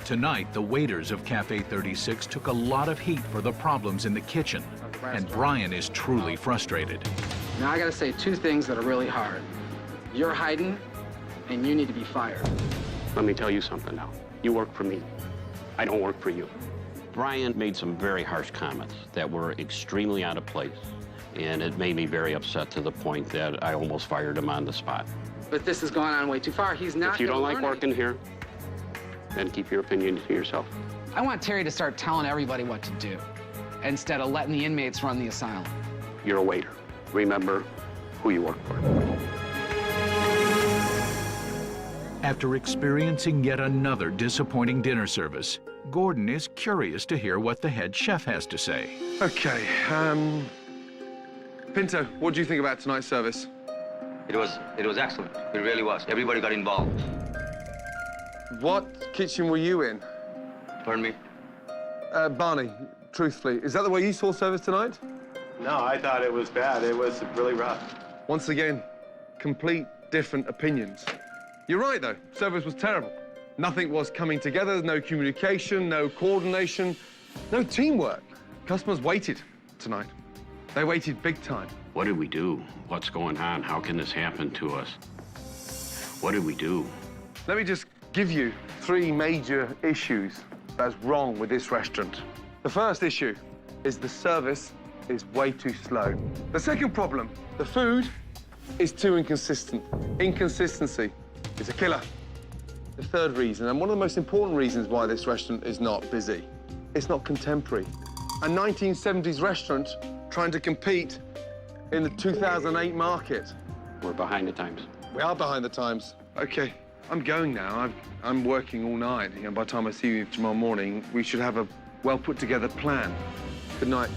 Tonight, the waiters of Cafe 36 took a lot of heat for the problems in the kitchen, and Brian is truly frustrated. Now I gotta say 2 things that are really hard. You're hiding, and you need to be fired. Let me tell you something now. You work for me. I don't work for you. Brian made some very harsh comments that were extremely out of place, and it made me very upset to the point that I almost fired him on the spot. But this has gone on way too far. He's not. If you don't like learn working here, then keep your opinion to yourself. I want Terry to start telling everybody what to do, instead of letting the inmates run the asylum. You're a waiter. Remember who you work for. After experiencing yet another disappointing dinner service, Gordon is curious to hear what the head chef has to say. Okay, Pinto, what do you think about tonight's service? It was excellent. It really was. Everybody got involved. What kitchen were you in? Pardon me? Barney, truthfully, is that the way you saw service tonight? No, I thought it was bad. It was really rough. Once again, complete different opinions. You're right, though. Service was terrible. Nothing was coming together, no communication, no coordination, no teamwork. Customers waited tonight. They waited big time. What did we do? What's going on? How can this happen to us? What did we do? Let me just give you 3 major issues that's wrong with this restaurant. The first issue is the service is way too slow. The second problem, the food is too inconsistent. Inconsistency is a killer. The third reason, and one of the most important reasons why this restaurant is not busy, it's not contemporary. A 1970s restaurant trying to compete in the 2008 market. We're behind the times. We are behind the times. Okay, I'm going now. I'm working all night. And by the time I see you tomorrow morning, we should have a well put together plan. Good night.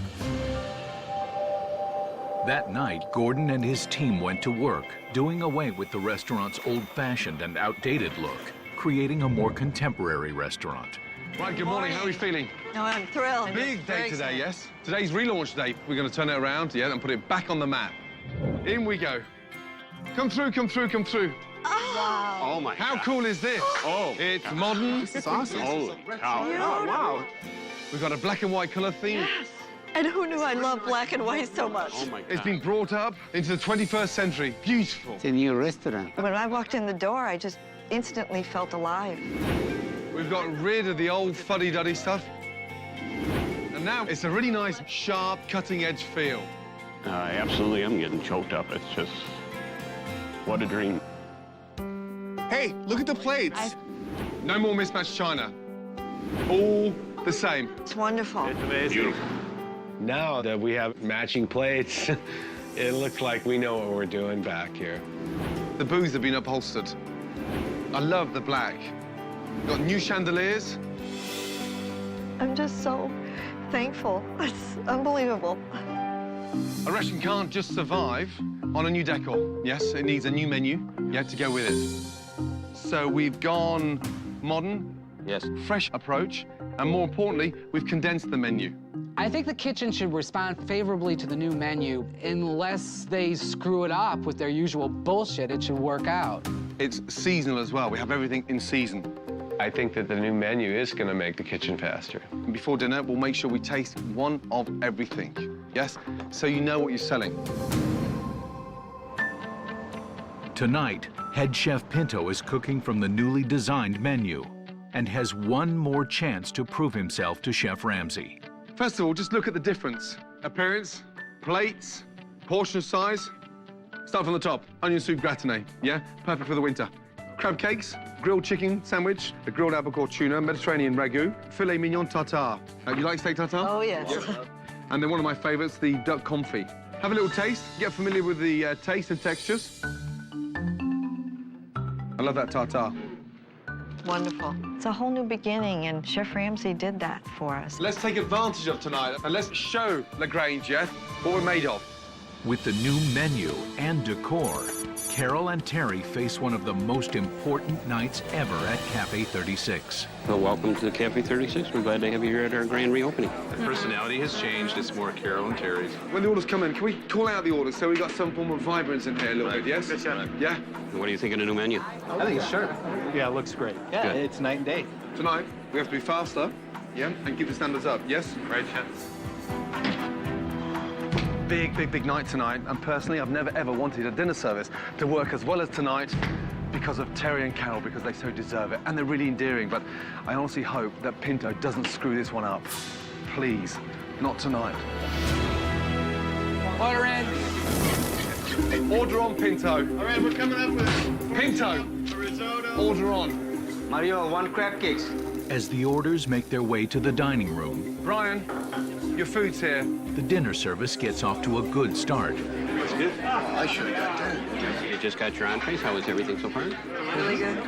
That night, Gordon and his team went to work, doing away with the restaurant's old-fashioned and outdated look, creating a more contemporary restaurant. Right, good morning. How are we feeling? No, I'm thrilled. Big day today, yes? Today's relaunch day. We're going to turn it around, yeah, and put it back on the map. In we go. Come through, come through, come through. Wow. Oh, my How God. cool is this? Oh. It's modern. This is awesome. Holy cow. Oh, wow. We've got a black and white colour theme. Yes. And who knew I love black and white so much? Oh, my God. It's been brought up into the 21st century. Beautiful. It's a new restaurant. When I walked in the door, I just instantly felt alive. We've got rid of the old fuddy-duddy stuff. And now it's a really nice, sharp, cutting-edge feel. Absolutely, I'm getting choked up. It's just, what a dream. Hey, look at the plates. No more mismatched china. All the same. It's wonderful. It's amazing. Beautiful. Now that we have matching plates, it looks like we know what we're doing back here. The booths have been upholstered. I love the black. Got new chandeliers. I'm just so thankful. It's unbelievable. A restaurant can't just survive on a new decor. Yes, it needs a new menu, yeah, to go with it. So we've gone modern, Yes. fresh approach, and more importantly, we've condensed the menu. I think the kitchen should respond favorably to the new menu. Unless they screw it up with their usual bullshit, it should work out. It's seasonal as well. We have everything in season. I think that the new menu is going to make the kitchen faster. And before dinner, we'll make sure we taste one of everything, yes? So you know what you're selling. Tonight, head chef Pinto is cooking from the newly designed menu and has one more chance to prove himself to Chef Ramsay. First of all, just look at the difference. Appearance, plates, portion size. Start from the top. Onion soup gratinée, yeah? Perfect for the winter. Crab cakes, grilled chicken sandwich, the grilled albacore tuna, Mediterranean ragu, filet mignon tartare. You like steak tartare? Oh, yes. And then one of my favorites, the duck confit. Have a little taste, get familiar with the taste and textures. I love that tartare. Wonderful. It's a whole new beginning, and Chef Ramsay did that for us. Let's take advantage of tonight, and let's show LaGrange, yeah, what we're made of. With the new menu and decor, Carol and Terry face one of the most important nights ever at Cafe 36. Well, welcome to Cafe 36. We're glad to have you here at our grand reopening. The personality has changed. It's more Carol and Terry's. When the orders come in, can we call out the orders so we got some form of vibrance in here a little bit, yes? Yeah? What do you think of the new menu? I think it's sharp. Yeah, it looks great. Yeah, Good. it's night and day. Tonight, we have to be faster, yeah, and keep the standards up, yes? Right, Chef? Big, big, big night tonight, and personally, I've never, ever wanted a dinner service to work as well as tonight because of Terry and Carol, because they so deserve it, and they're really endearing, but I honestly hope that Pinto doesn't screw this one up. Please, not tonight. Order in. Order on, Pinto. All right, we're coming up with it. Pinto, Risotto. order on. Mario, 1 crab cakes. As the orders make their way to the dining room, Brian, your food's here. the dinner service gets off to a good start. That's good. I should have got that. You just got your entrees. How was everything so far? Really good.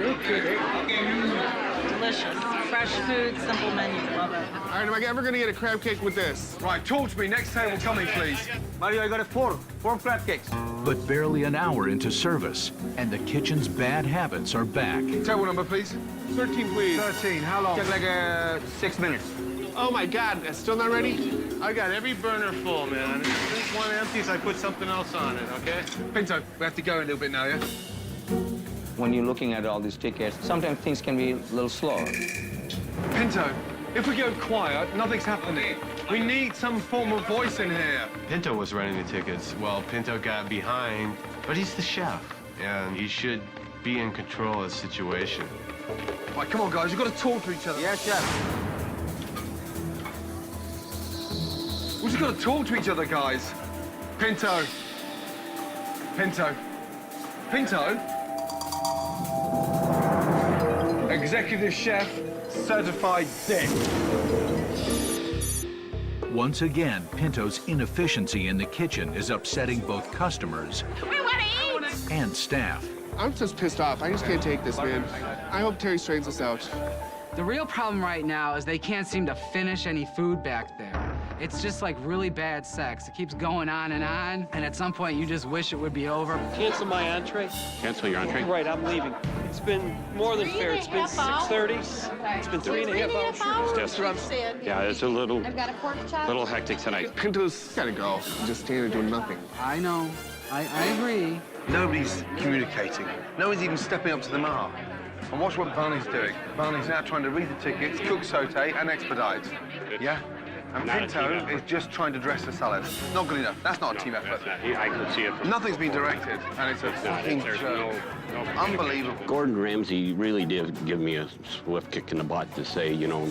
Delicious. Fresh food, simple menu. Love it. All right, am I ever gonna get a crab cake with this? Right, talk to me. Next table coming, please. Mario, I got a 4 crab cakes. But barely an hour into service, and the kitchen's bad habits are back. Table number, please. 13, please. 13, how long? Took like 6 minutes. Oh my God, that's still not ready? I got every burner full, man. If this one empties, I put something else on it, okay? Pinto, we have to go a little bit now, yeah? When you're looking at all these tickets, sometimes things can be a little slower. Pinto, if we go quiet, nothing's happening. We need some form of voice in here. Pinto was running the tickets. Well, Pinto got behind, but he's the chef, and he should be in control of the situation. Right, come on, guys, you've got to talk to each other. Yes, chef. We've just got to talk to each other, guys. Pinto. Pinto. Pinto? Executive chef, certified dick. Once again, Pinto's inefficiency in the kitchen is upsetting both customers and staff. I'm just pissed off. I just can't take this, man. I hope Terry straightens us out. The real problem right now is they can't seem to finish any food back there. It's just like really bad sex. It keeps going on, and at some point you just wish it would be over. Cancel my entree. Cancel your entree? Right, I'm leaving. It's been more than fair. It's been 6:30. It's been 3.5 hours. Yes, yeah, it's a little hectic tonight. Pinto's gotta go. Just standing doing nothing. I know. I agree. Nobody's communicating. No one's even stepping up to the mark. And watch what Barney's doing. Barney's now trying to read the tickets, cook, saute, and expedite. Yeah? And Not a Pinto team effort. is just trying to dress the salad. Not good enough. That's not a team effort. I can see it. Nothing's been directed, and it's a fucking joke. Unbelievable. Gordon Ramsay really did give me a swift kick in the butt to say, you know,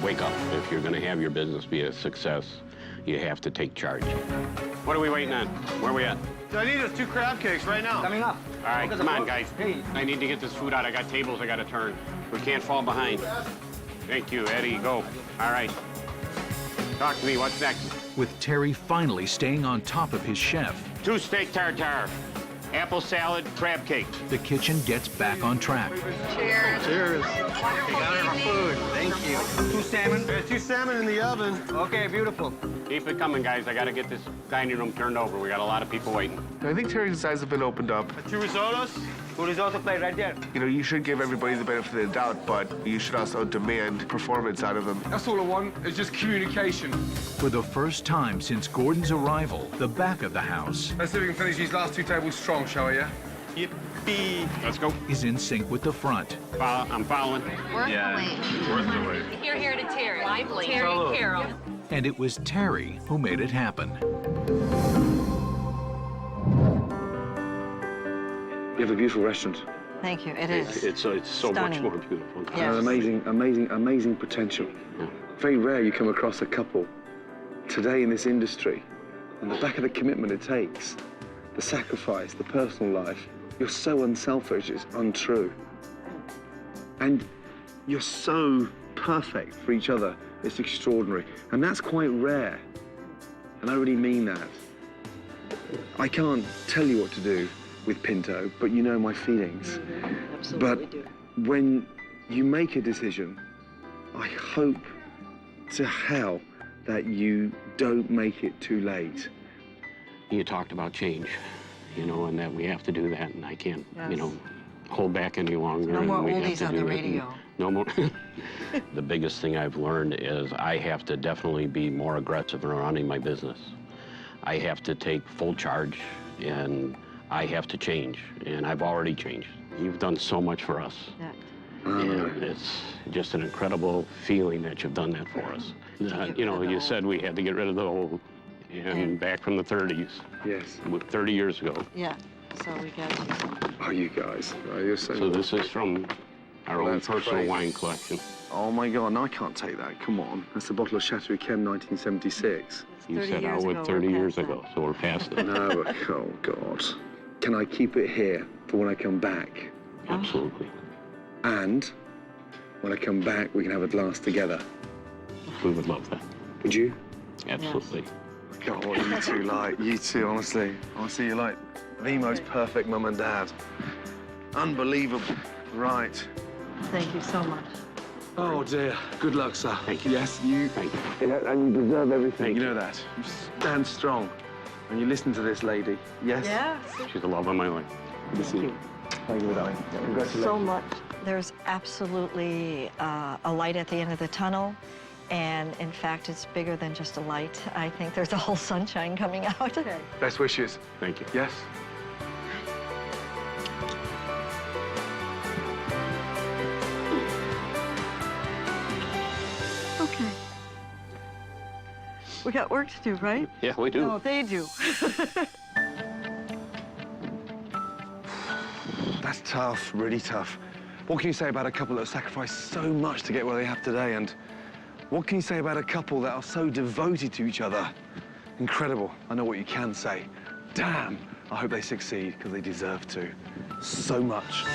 wake up. If you're going to have your business be a success, you have to take charge. What are we waiting on? Where are we at? I need us 2 crab cakes right now. Coming up. All right, come on, guys. I need to get this food out. I got tables I got to turn. We can't fall behind. Thank you, Eddie. Go. All right. Talk to me. What's next? With Terry finally staying on top of his chef, 2 steak tartare, apple salad, crab cake. the kitchen gets back on track. Cheers. Cheers. We got our food. Thank you. 2 salmon. There's 2 salmon in the oven. Okay, beautiful. Keep it coming, guys. I got to get this dining room turned over. We got a lot of people waiting. I think Terry's eyes have been opened up. 2 risottos. 2 risotto plate right there. You know, you should give everybody the benefit of the doubt, but you should also demand performance out of them. That's all I want, is just communication. For the first time since Gordon's arrival, the back of the house Let's see if we can finish these last 2 tables strong, shall we, yeah? Yippee. Let's go. is in sync with the front. I'm following. Worth the wait. Worth the wait. Here to Terry. Lively. Terry and Carol. And it was Terry who made it happen. You have a beautiful restaurant. Thank you. It is. It's so much Stunning. more beautiful. Yes. Amazing potential. Very rare you come across a couple today in this industry, on the back of the commitment it takes, the sacrifice, the personal life. You're so unselfish, it's untrue. And you're so perfect for each other, it's extraordinary. And that's quite rare. And I really mean that. I can't tell you what to do with Pinto, but you know my feelings. Absolutely But do. when you make a decision, I hope to hell that you don't make it too late. You talked about change, you know, and that we have to do that, and I can't, Yes. you know, hold back any longer. No and more we have oldies to on do the it, and radio. No more. The biggest thing I've learned is I have to definitely be more aggressive in running my business. I have to take full charge, and I have to change, and I've already changed. You've done so much for us. Yeah. And it's just an incredible feeling that you've done that for us. You know, you said we had to get rid of the old, and back from the 30s. Yes. 30 years ago. Yeah. So we got. Oh, you guys. Oh, you're so... So this is from our own That's personal crazy. wine collection. Oh, my God. No, I can't take that. Come on. That's a bottle of Chateau Yquem 1976. You 30 said I years would ago, 30 we're years past ago, so we're past it. No, oh, God. Can I keep it here for when I come back? Absolutely. And when I come back, we can have a glass together. We would love that. Would you? Absolutely. God, what you two like. You two, honestly. Honestly, you're like the most perfect mum and dad. Unbelievable. Right. Thank you so much. Oh, dear. Good luck, sir. Thank you. Yes, you... Thank you. And you deserve everything. Thank you you. know that. You stand strong. And you listen to this lady. Yes? Yes. She's the love of my life. Good to see you. Thank you, darling. Congratulations. So much. There's absolutely a light at the end of the tunnel. And in fact, it's bigger than just a light. I think there's a whole sunshine coming out. Best wishes. Thank you. Yes? We got work to do, right? Yeah, we do. No, they do. That's tough, really tough. What can you say about a couple that have sacrificed so much to get where they have today? And what can you say about a couple that are so devoted to each other? Incredible. I know what you can say. Damn, I hope they succeed, because they deserve to. So much.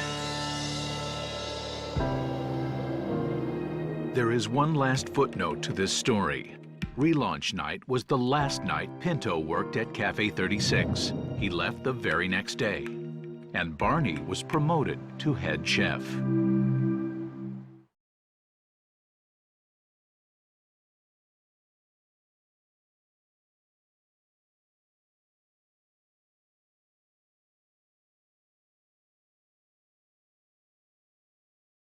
There is one last footnote to this story. Relaunch night was the last night Pinto worked at Cafe 36. He left the very next day. And Barney was promoted to head chef.